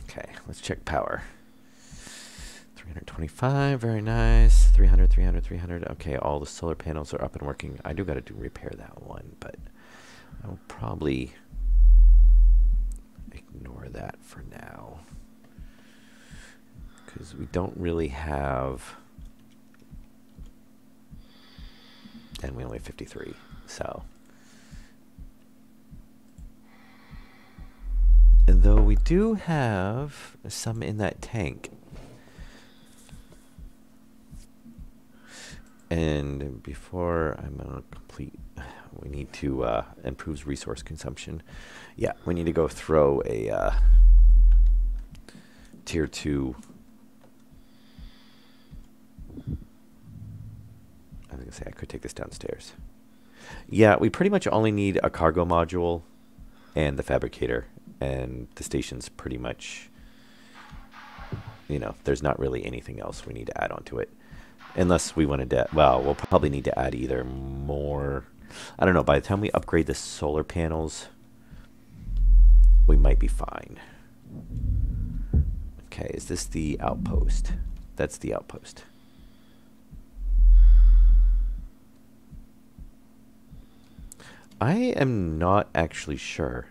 Okay, let's check power. 325, very nice. 300, 300, 300. Okay, all the solar panels are up and working. I do got to do repair that one, but I'll probably ignore that for now. Because we don't really have... And we only have 53, so... And though we do have some in that tank. And before I'm going to complete... We need to improve resource consumption. Yeah, we need to go throw a tier 2. I was going to say I could take this downstairs. Yeah, we pretty much only need a cargo module and the fabricator. And the station's pretty much, you know, there's not really anything else we need to add onto it. Unless we wanted to, well, we'll probably need to add either more... I don't know, by the time we upgrade the solar panels, we might be fine. Okay, is this the outpost? That's the outpost. I am not actually sure.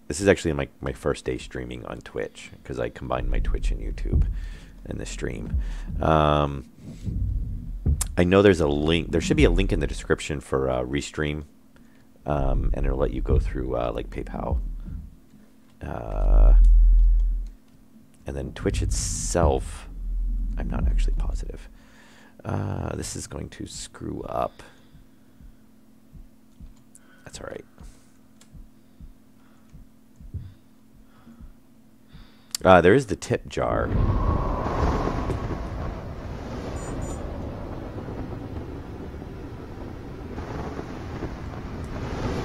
This is actually my first day streaming on Twitch, because I combined my Twitch and YouTube in the stream. I know there's a link. There should be a link in the description for Restream, and it'll let you go through like PayPal. And then Twitch itself, I'm not actually positive. This is going to screw up. That's all right. There is the tip jar.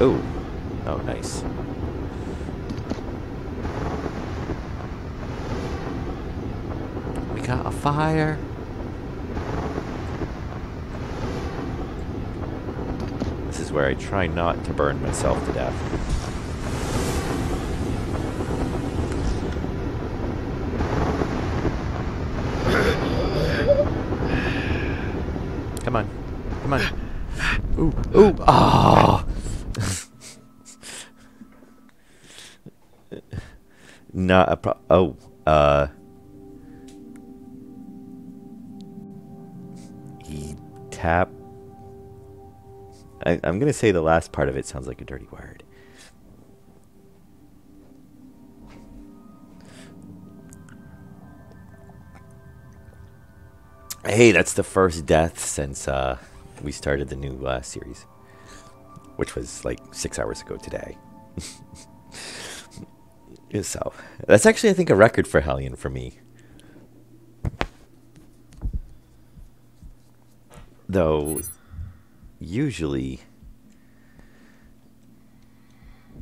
Oh. Oh, nice. We got a fire. This is where I try not to burn myself to death. Come on. Come on. Ooh. Ooh. Ah. Not a pro. Oh. He tapped. I'm going to say the last part of it sounds like a dirty word. Hey, that's the first death since we started the new series, which was like 6 hours ago today. So that's actually, I think, a record for Hellion for me. Though, usually...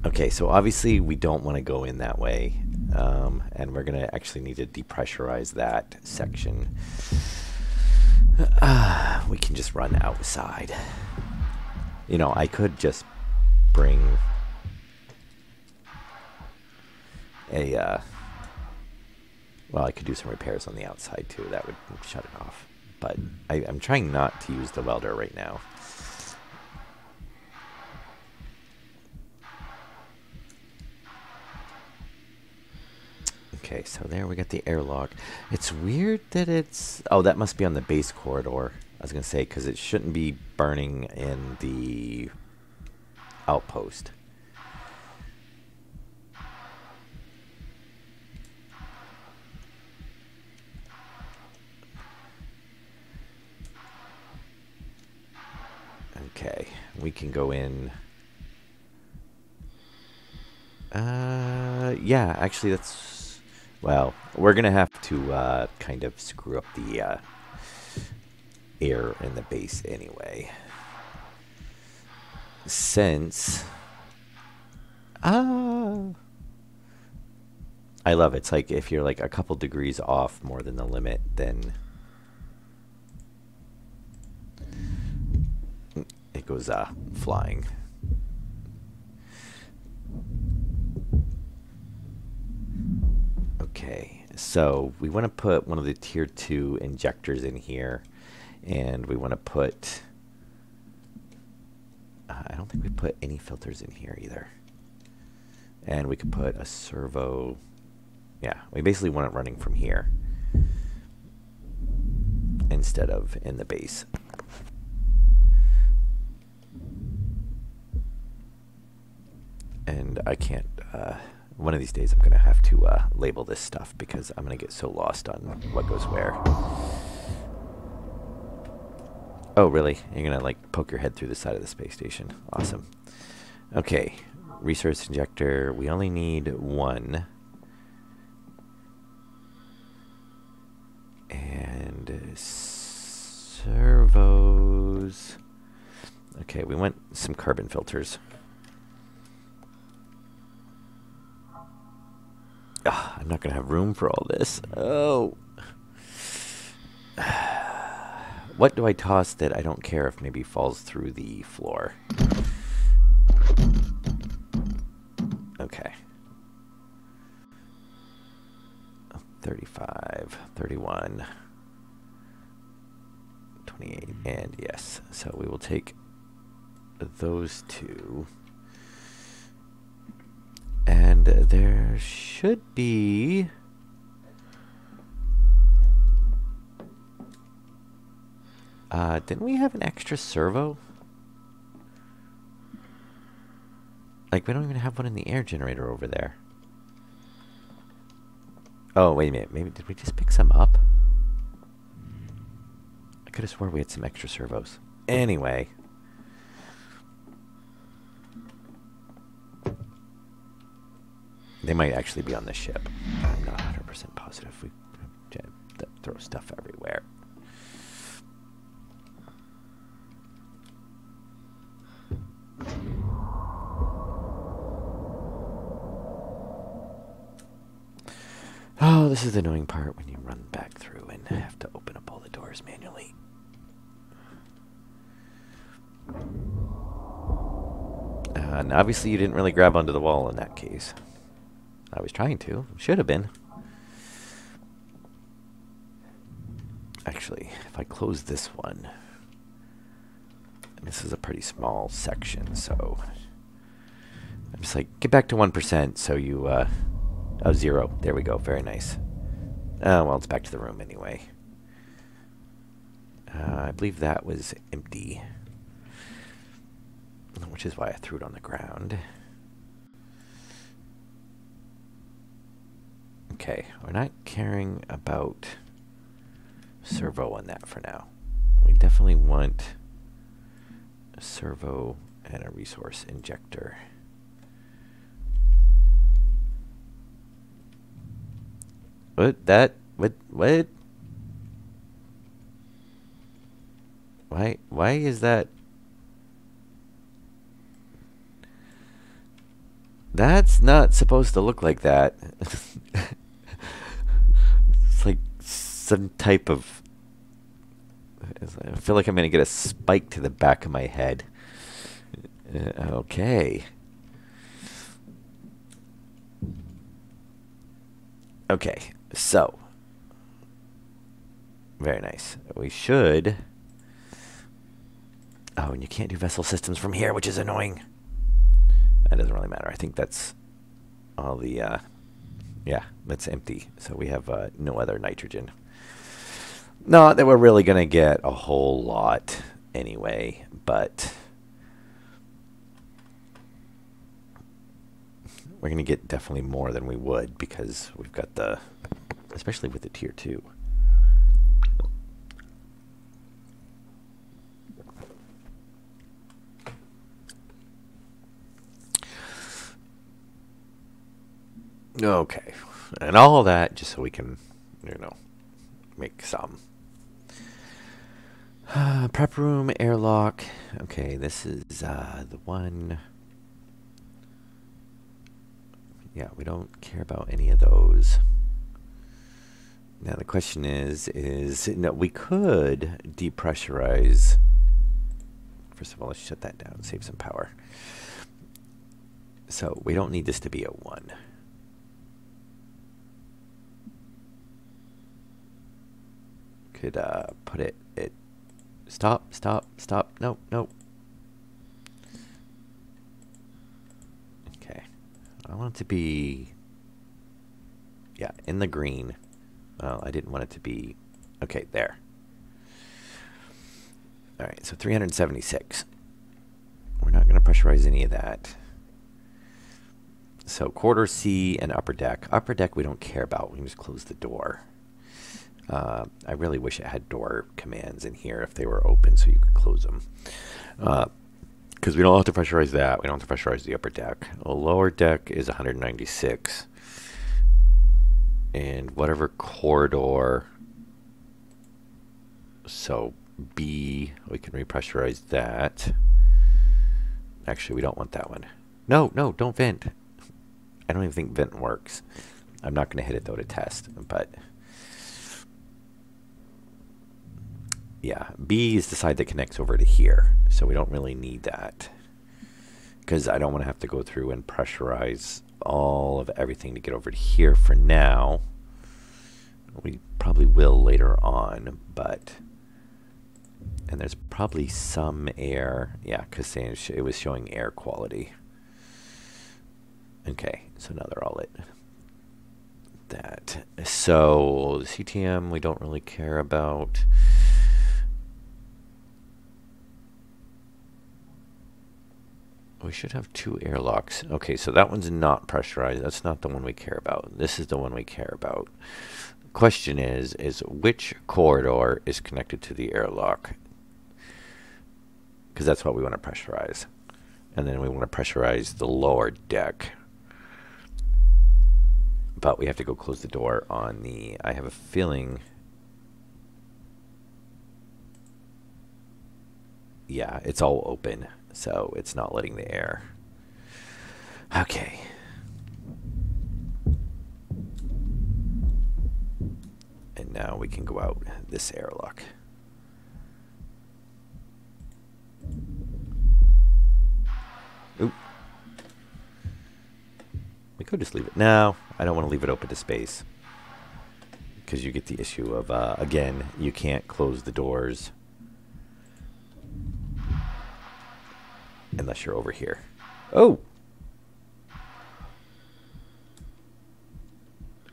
Okay, so obviously we don't want to go in that way. And we're going to actually need to depressurize that section. We can just run outside. You know, I could just bring a... well, I could do some repairs on the outside too. That would shut it off. But I'm trying not to use the welder right now. Okay, so there we got the airlock. It's weird that it's... Oh, that must be on the base corridor. I was going to say, because it shouldn't be burning in the outpost. Okay, we can go in. Yeah, actually that's... Well, we're going to have to kind of screw up the air in the base anyway. Since... I love it. It's like if you're like a couple degrees off more than the limit, then... it goes flying. Okay, so we want to put one of the tier 2 injectors in here, and we want to put... I don't think we put any filters in here either. And we could put a servo... Yeah, we basically want it running from here instead of in the base. And I can't... one of these days I'm going to have to label this stuff because I'm going to get so lost on what goes where. Oh, really? You're going to like poke your head through the side of the space station. Awesome. Okay. Resource injector. We only need one. And servos. Okay, we want some carbon filters. I'm not going to have room for all this. Oh. What do I toss that I don't care if maybe falls through the floor? Okay. 35, 31, 28, and yes. So we will take those two. And there should be... didn't we have an extra servo? Like, we don't even have one in the air generator over there. Oh, wait a minute. Maybe did we just pick some up? I could have swore we had some extra servos. Anyway. They might actually be on this ship. I'm not 100% positive. We throw stuff everywhere. Oh, this is the annoying part when you run back through and have to open up all the doors manually. And obviously you didn't really grab onto the wall in that case. I was trying to. Should have been. Actually, if I close this one, this is a pretty small section, so I'm just like, get back to 1% so you, oh, 0. There we go. Very nice. Well, it's back to the room anyway. I believe that was empty, which is why I threw it on the ground. Okay, we're not caring about servo on that for now. We definitely want a servo and a resource injector. What? Why is that? That's not supposed to look like that. It's like some type of... I feel like I'm going to get a spike to the back of my head. Okay. Okay, so. Very nice. We should... Oh, and you can't do vessel systems from here, which is annoying. That doesn't really matter. I think that's all the... yeah, that's empty. So we have no other nitrogen. Not that we're really going to get a whole lot anyway, but we're going to get definitely more than we would because we've got the, especially with the tier 2. Okay, and all that just so we can, you know, make some. Prep room, airlock. Okay, this is the one. Yeah, we don't care about any of those. Now the question is no, we could depressurize. First of all, let's shut that down, save some power. So we don't need this to be a 1. Could put it at stop. Nope. Okay. I want it to be, yeah, in the green. Well, I didn't want it to be, okay, there. All right, so 376. We're not going to pressurize any of that. So quarter C and upper deck. Upper deck we don't care about. We can just close the door. I really wish it had door commands in here if they were open so you could close them. Because we don't have to pressurize that. We don't have to pressurize the upper deck. The lower deck is 196. And whatever corridor. So B, we can repressurize that. Actually, we don't want that one. No, don't vent. I don't even think vent works. I'm not going to hit it though to test, but... Yeah, B is the side that connects over to here, so we don't really need that. Because I don't want to have to go through and pressurize all of everything to get over to here for now. We probably will later on, but... And there's probably some air, yeah, because it was showing air quality. Okay, so now they're all at that. So, the CTM we don't really care about. We should have two airlocks. Okay, so that one's not pressurized. That's not the one we care about. This is the one we care about. Question is which corridor is connected to the airlock? Because that's what we want to pressurize. And then we want to pressurize the lower deck. But we have to go close the door on the... I have a feeling... Yeah, it's all open, so it's not letting the air. Okay. And now we can go out this airlock. Oop. We could just leave it. No, I don't want to leave it open to space. Because you get the issue of, again, you can't close the doors unless you're over here. Oh!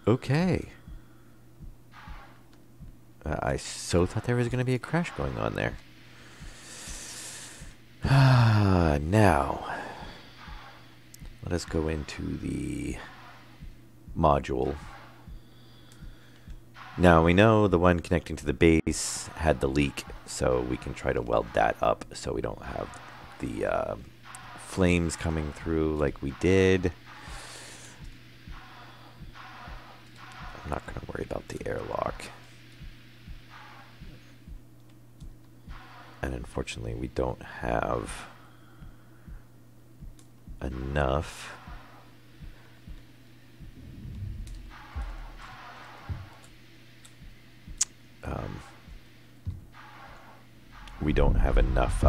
Okay. I so thought there was going to be a crash going on there. Now, let us go into the module. Now, we know the one connecting to the base had the leak, so we can try to weld that up so we don't have the flames coming through like we did. I'm not going to worry about the airlock. And unfortunately, we don't have enough. We don't have enough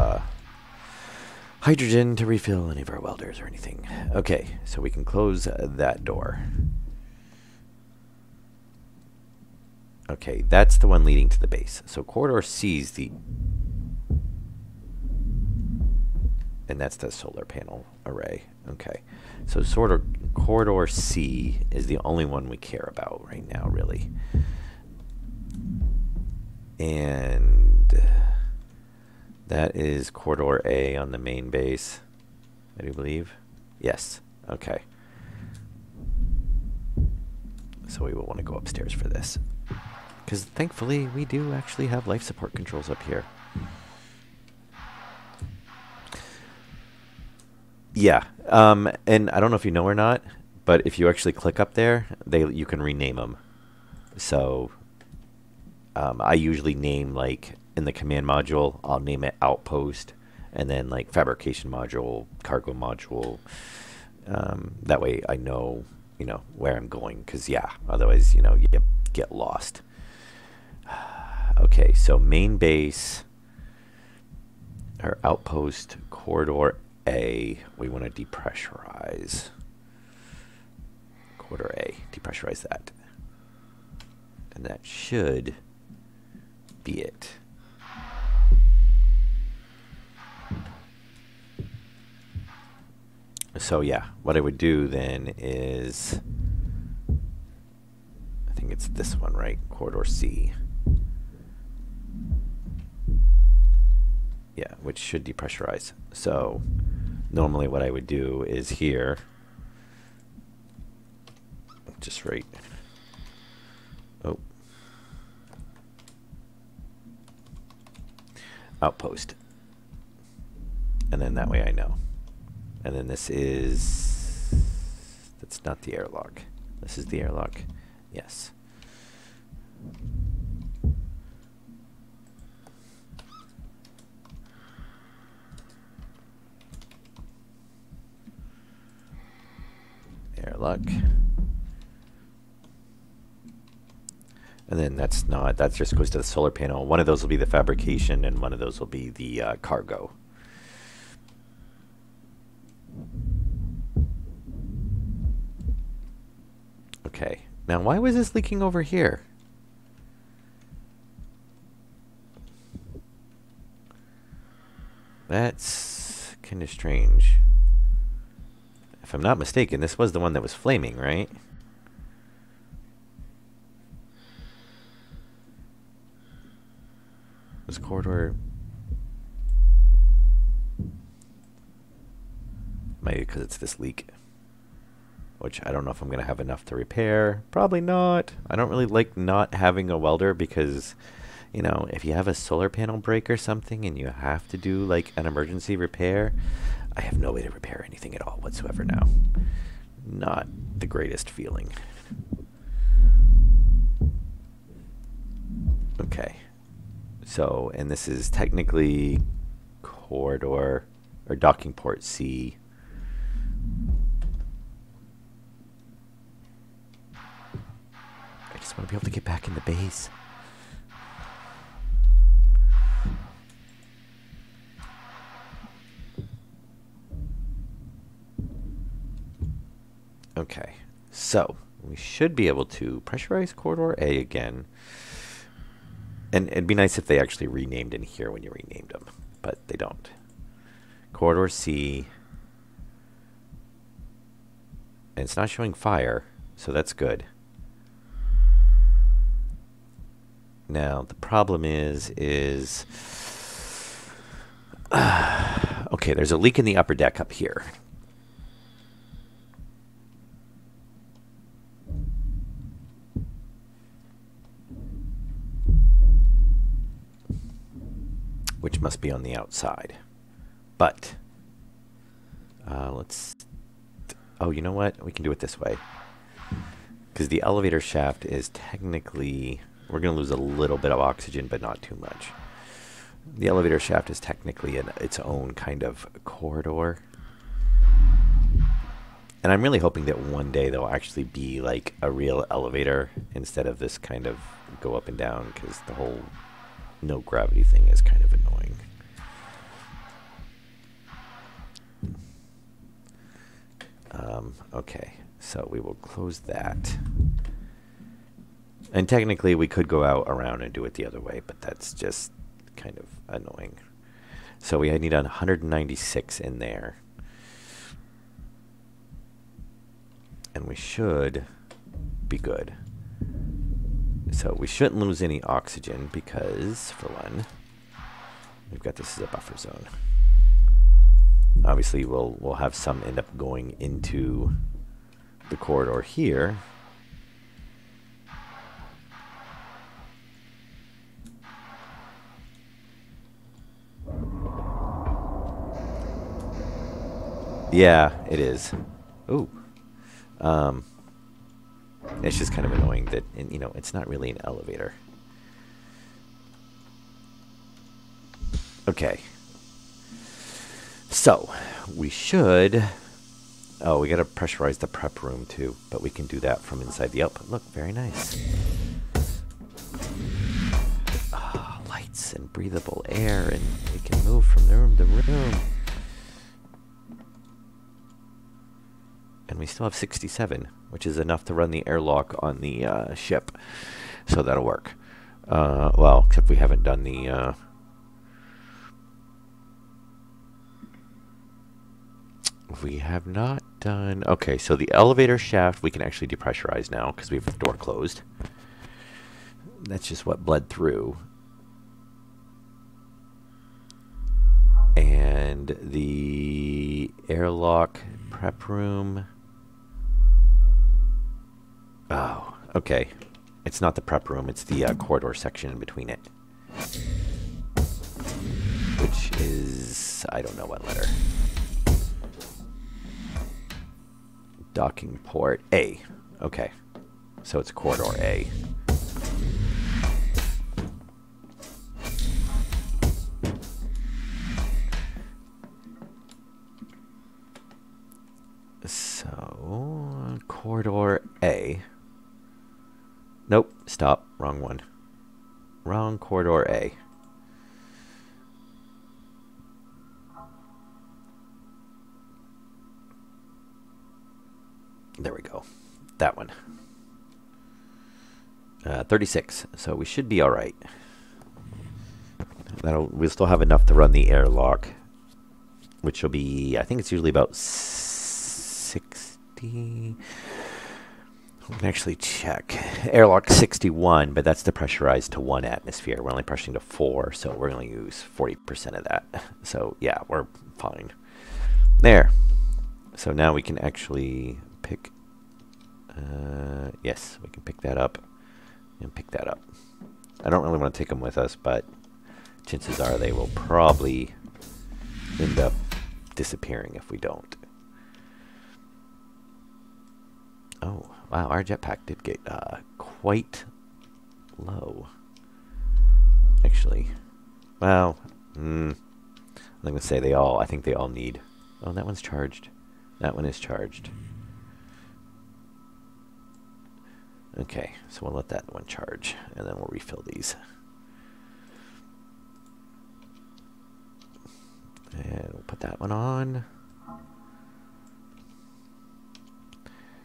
hydrogen to refill any of our welders or anything. Okay, so we can close that door. Okay, that's the one leading to the base. So corridor C is the... And that's the solar panel array. Okay, so sort of corridor C is the only one we care about right now, really. And that is corridor A on the main base, I do believe. Yes, okay. So we will want to go upstairs for this. Because thankfully, we do actually have life support controls up here. Yeah, and I don't know if you know or not, but if you actually click up there, you can rename them. So I usually name, like, in the command module, I'll name it outpost, and then like fabrication module, cargo module. That way I know, you know, where I'm going, because yeah, otherwise, you know, you get lost. Okay, so main base, or outpost, corridor A, we want to depressurize. Corridor A, depressurize that. And that should be it. So yeah, what I would do then is, I think it's this one, right? Corridor C. Yeah, which should depressurize. So normally what I would do is here, just right, oh, outpost. And then that way I know. And then this is, that's not the airlock. This is the airlock. Yes. Airlock. And then that's not, that just goes to the solar panel. One of those will be the fabrication and one of those will be the cargo. Okay, now why was this leaking over here? That's kind of strange. If I'm not mistaken, this was the one that was flaming, right? Was corridor... Maybe because it's this leak, which I don't know if I'm going to have enough to repair. Probably not. I don't really like not having a welder because, you know, if you have a solar panel break or something and you have to do like an emergency repair, I have no way to repair anything at all whatsoever now. Not the greatest feeling. Okay. So, and this is technically corridor or docking port C. I just want to be able to get back in the base. Okay, so we should be able to pressurize corridor A again. And it'd be nice if they actually renamed in here when you renamed them, but they don't. Corridor C. And it's not showing fire, so that's good. Now, the problem is okay, there's a leak in the upper deck up here. Which must be on the outside. But, let's, oh, you know what? We can do it this way. Because the elevator shaft is technically, we're going to lose a little bit of oxygen, but not too much. The elevator shaft is technically its own kind of corridor. And I'm really hoping that one day there'll actually be like a real elevator instead of this kind of go up and down, because the whole no gravity thing is kind of annoying. Okay, so we will close that. And technically we could go out around and do it the other way, but that's just kind of annoying. So we need 196 in there. And we should be good. So we shouldn't lose any oxygen because, for one, we've got this as a buffer zone. Obviously, we'll have some end up going into the corridor here. Yeah, it is. Ooh. It's just kind of annoying that, you know, it's not really an elevator. Okay. So, we should... Oh, we got to pressurize the prep room too, but we can do that from inside the output. Look, very nice. Ah, lights and breathable air, and we can move from room to room. And we still have 67, which is enough to run the airlock on the ship. So that'll work. Well, except we haven't done the... we have not done... Okay, so the elevator shaft we can actually depressurize now because we have the door closed. That's just what bled through. And the airlock prep room... Oh, okay. It's not the prep room, it's the corridor section in between it. Which is... I don't know what letter. Docking port A. Okay. So it's corridor A. So, corridor A. Nope, stop. Wrong one. Wrong corridor A. There we go. That one. 36. So we should be all right. We'll still have enough to run the airlock, which will be, I think it's usually about 60. We can actually check. Airlock 61, but that's depressurized to 1 atmosphere. We're only pressuring to 4, so we're going to use 40% of that. So yeah, we're fine. There. So now we can actually pick, yes, we can pick that up and pick that up. I don't really want to take them with us, but chances are they will probably end up disappearing if we don't. Oh, wow, our jetpack did get quite low. Actually, well, I'm going to say I think they all need. Oh, that one's charged. That one is charged. Okay, so we'll let that one charge, and then we'll refill these. And we'll put that one on.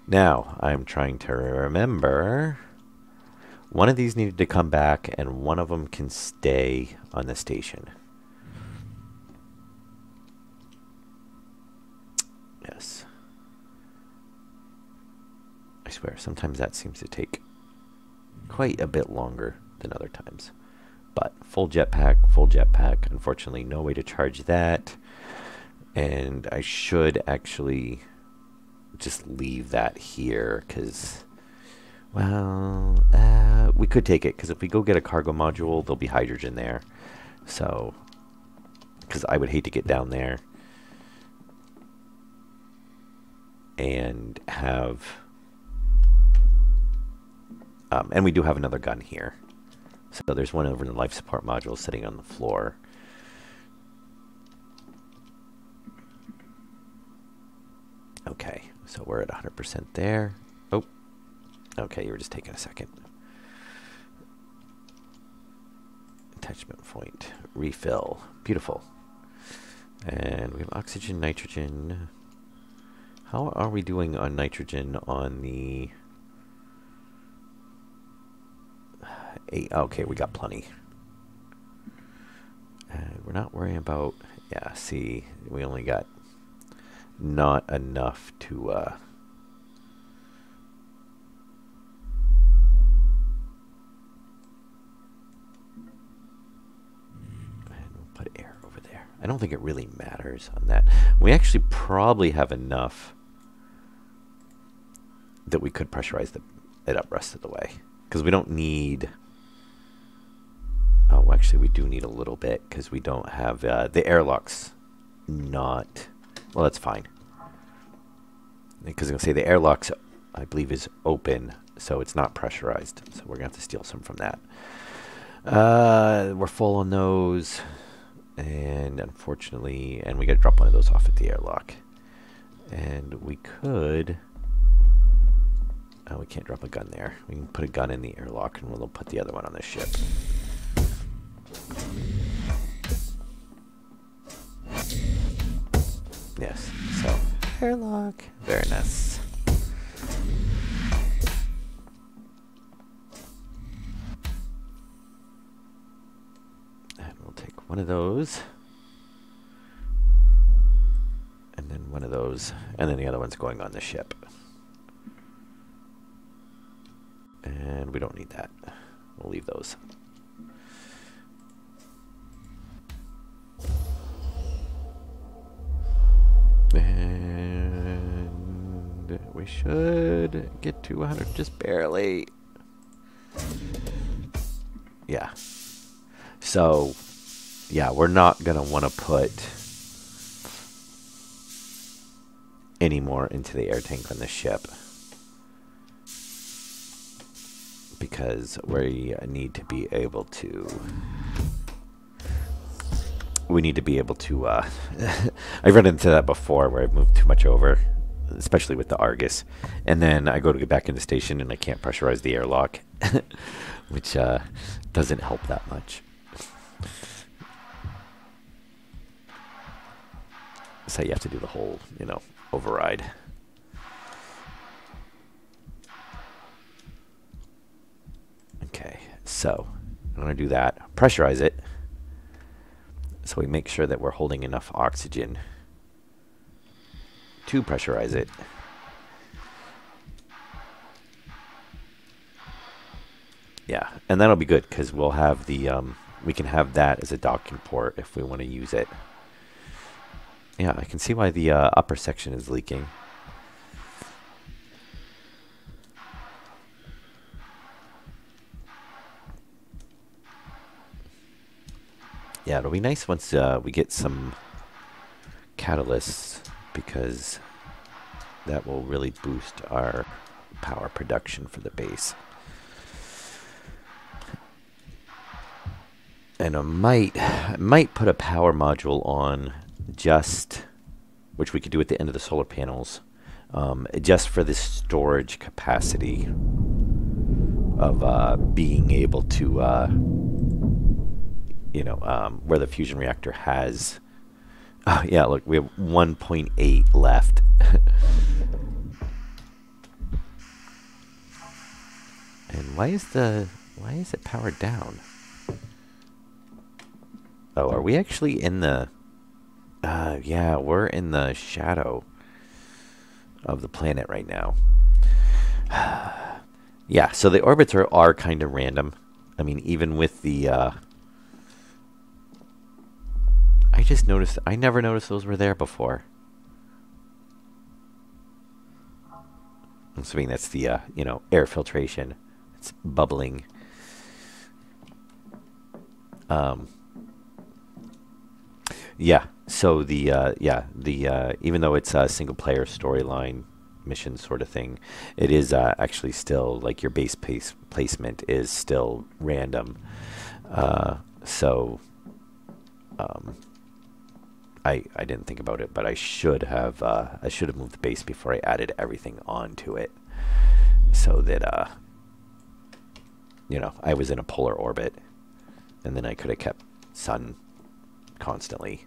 Now, I'm trying to remember. One of these needed to come back, and one of them can stay on the station. Yes. I swear, sometimes that seems to take quite a bit longer than other times. But full jetpack. Unfortunately, no way to charge that. And I should actually just leave that here, because, well, we could take it, because if we go get a cargo module, there'll be hydrogen there. So, because I would hate to get down there and have, and we do have another gun here. So there's one over in the life support module sitting on the floor. Okay, so we're at 100% there. Oh, okay, you were just taking a second. Attachment point, refill, beautiful. And we have oxygen, nitrogen. How are we doing on nitrogen on the... Okay, we got plenty. And we're not worrying about... Yeah, see, we only got not enough to... And we'll put air over there. I don't think it really matters on that. We actually probably have enough that we could pressurize it up rest of the way. Because we don't need... Oh, actually, we do need a little bit, because we don't have... the airlock's not... Well, that's fine. Because I'm going to say the airlock's, I believe, is open, so it's not pressurized. So we're going to have to steal some from that. We're full on those. And unfortunately... And we got to drop one of those off at the airlock. And we could... Oh, we can't drop a gun there. We can put a gun in the airlock, and we'll put the other one on the ship. Yes, so airlock, very nice. And we'll take one of those, and then one of those, and then the other one's going on the ship. And we don't need that. We'll leave those. And we should get to 100 just barely. Yeah. So, yeah, we're not going to want to put any more into the air tank on the ship, because we need to be able to... We need to be able to... I've run into that before where I've moved too much over, especially with the Argus. And then I go to get back in the station and I can't pressurize the airlock, which doesn't help that much. So you have to do the whole, you know, override. Okay, so I'm going to do that. Pressurize it, so we make sure that we're holding enough oxygen to pressurize it. Yeah, and that'll be good, because we'll have the we can have that as a docking port if we want to use it. Yeah, I can see why the upper section is leaking. Yeah, it'll be nice once we get some catalysts, because that will really boost our power production for the base. And I might put a power module on, just, which we could do at the end of the solar panels, just for the storage capacity of being able to, where the fusion reactor has. Yeah, look, we have 1.8 left. And why is it powered down? Oh, are we actually in the... yeah, we're in the shadow of the planet right now. Yeah, so the orbits are kind of random. I mean, even with the... I just noticed... I never noticed those were there before. I'm assuming that's the, air filtration. It's bubbling. Yeah, so even though it's a single-player storyline mission sort of thing, it is actually still, like, your base placement is still random. I didn't think about it, but I should have moved the base before I added everything onto it, so that I was in a polar orbit, and then I could have kept sun constantly,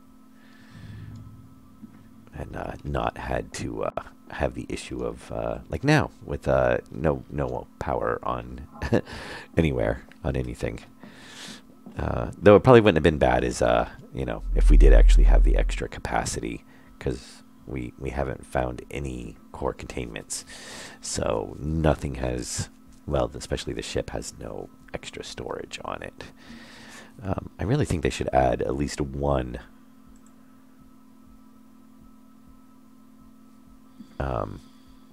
and not had to have the issue of like now with no power on anywhere on anything. Though it probably wouldn't have been bad as if we did actually have the extra capacity, because we haven't found any core containments, so nothing has, well, especially the ship has no extra storage on it. I really think they should add at least one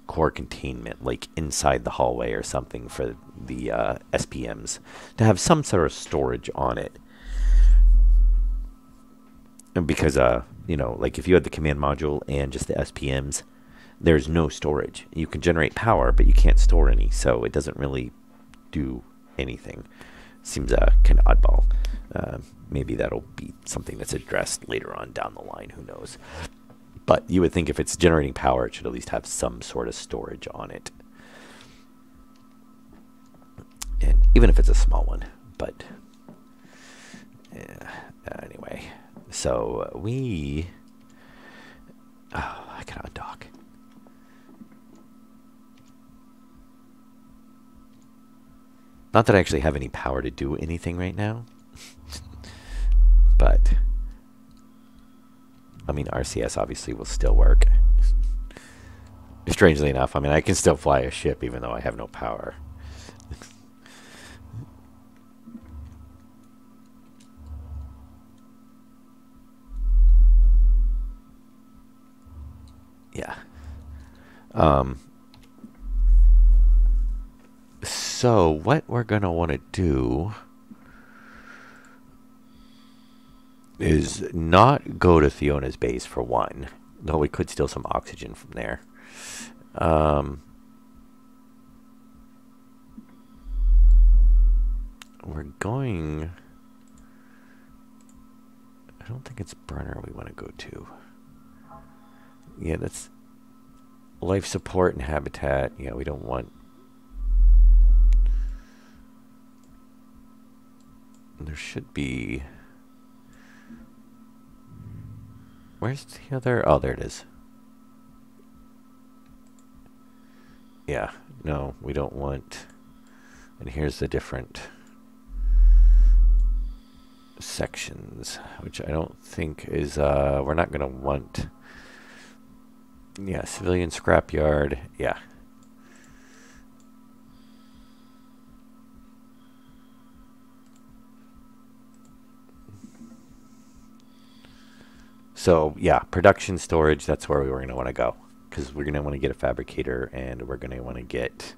core containment, like inside the hallway or something, for the SPMs to have some sort of storage on it. And because like if you had the command module and just the SPMs, there's no storage. You can generate power, but you can't store any, so it doesn't really do anything. Seems kind of oddball. Maybe that'll be something that's addressed later on down the line, who knows. But you would think if it's generating power, it should at least have some sort of storage on it. And even if it's a small one. But yeah, anyway. So we... Oh, I can undock. Not that I actually have any power to do anything right now. But... I mean, RCS obviously will still work. Strangely enough, I mean, I can still fly a ship even though I have no power. Yeah. So what we're going to want to do is not go to Theona's base for one, though we could steal some oxygen from there. We're going... I don't think it's Burner we want to go to. Yeah, that's life support and habitat. Yeah, we don't want... There should be... Where's the other... Oh, there it is. Yeah, no, we don't want... And here's the different sections, which I don't think is... we're not going to want... Yeah, civilian scrapyard. Yeah. So yeah, production storage, that's where we're going to want to go, because we're going to want to get a fabricator, and we're going to want to get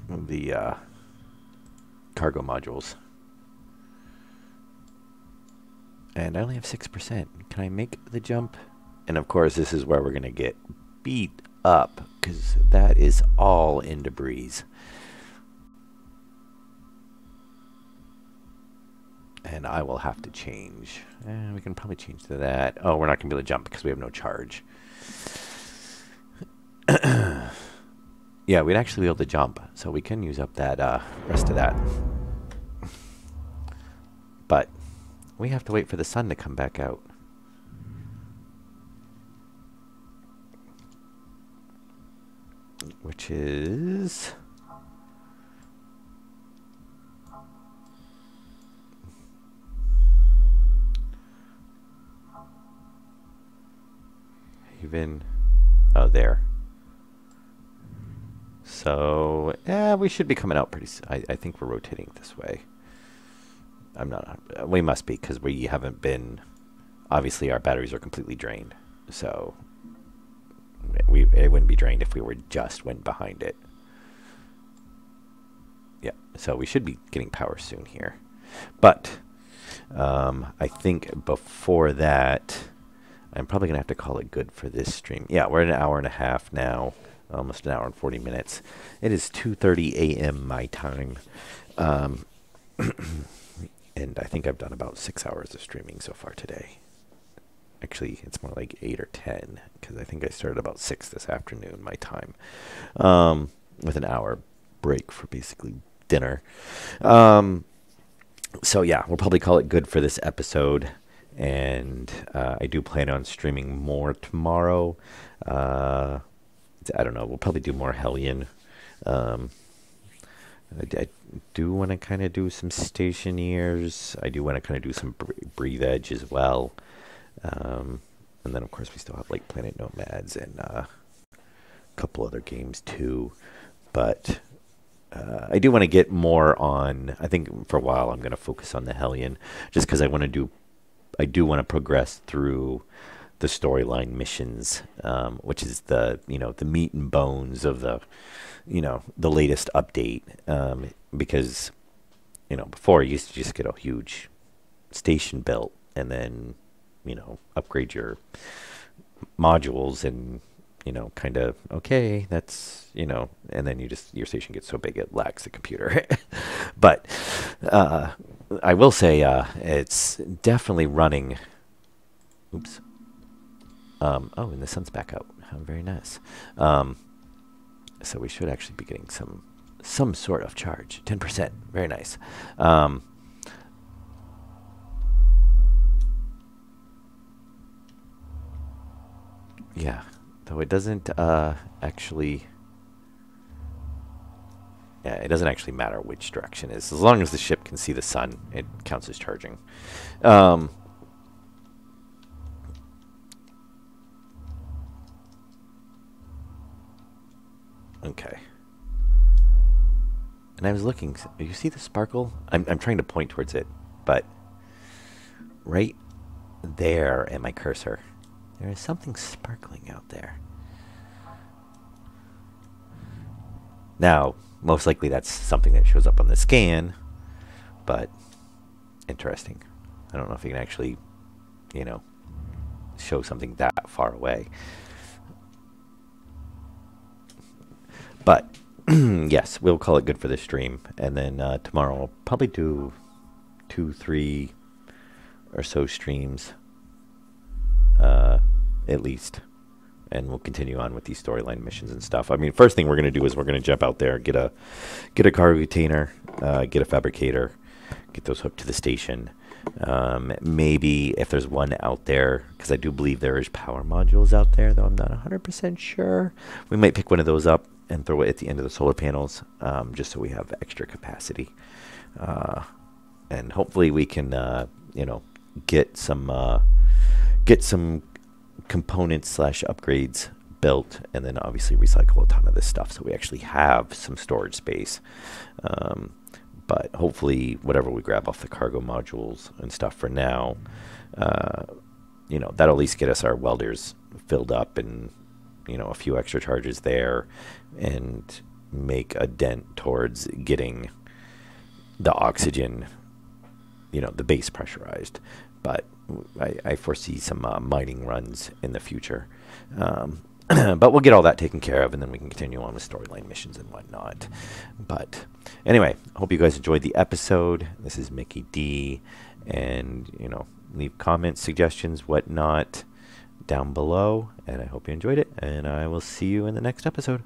the cargo modules. And I only have 6%. Can I make the jump? And of course, this is where we're going to get beat up, because that is all in debris. And I will have to change. We can probably change to that. Oh, we're not going to be able to jump because we have no charge. Yeah, we'd actually be able to jump, so we can use up that rest of that. But we have to wait for the sun to come back out. Which is... even... oh, there. So, yeah, we should be coming out pretty soon. I think we're rotating this way. I'm not... we must be, because we haven't been... obviously, our batteries are completely drained. So, it wouldn't be drained if we just went behind it. Yeah, so we should be getting power soon here. But, I think before that, I'm probably going to have to call it good for this stream. Yeah, we're at an hour and a half now. Almost an hour and 40 minutes. It is 2:30 a.m. my time. And I think I've done about 6 hours of streaming so far today. Actually, it's more like 8 or 10, because I think I started about 6 this afternoon, my time, with an hour break for basically dinner. So yeah, we'll probably call it good for this episode, and I do plan on streaming more tomorrow. I don't know, we'll probably do more Hellion. I do want to kind of do some stationeers. I do want to kind of do some Breathe Edge as well. And then, of course, we still have like Planet Nomads and a couple other games too. But I do want to get more on. I think for a while I'm going to focus on the Hellion, just because I do want to progress through the storyline missions, which is the meat and bones of the the latest update. Because before you used to just get a huge station built and then upgrade your modules and kind of, okay, that's and then your station gets so big it lacks the computer. But I will say it's definitely running. Oops. Oh, and the sun's back out. Very nice. So we should actually be getting some sort of charge. 10%. Very nice. Yeah, though it doesn't actually... yeah, it doesn't actually matter which direction it is. As long as the ship can see the sun, it counts as charging. Okay. And I was looking. You see the sparkle? I'm trying to point towards it, but right there at my cursor, there is something sparkling out there. Now, most likely that's something that shows up on the scan, but interesting. I don't know if you can actually, show something that far away. But yes, we'll call it good for this stream, and then tomorrow we'll probably do 2-3 or so streams, at least, and we'll continue on with these storyline missions and stuff. I mean, first thing we're going to do is we're going to jump out there, get a cargo container, get a fabricator, get those hooked to the station. Maybe if there's one out there, because I do believe there is power modules out there, though I'm not 100% sure. We might pick one of those up and throw it at the end of the solar panels, just so we have extra capacity. And hopefully we can, get some components / upgrades built, and then obviously recycle a ton of this stuff so we actually have some storage space. But hopefully, whatever we grab off the cargo modules and stuff for now, that'll at least get us our welders filled up and, a few extra charges there, and make a dent towards getting the oxygen, the base pressurized. But I foresee some mining runs in the future. But we'll get all that taken care of, and then we can continue on with storyline missions and whatnot. But anyway, I hope you guys enjoyed the episode. This is Mickey D. And, leave comments, suggestions, whatnot down below. And I hope you enjoyed it. And I will see you in the next episode.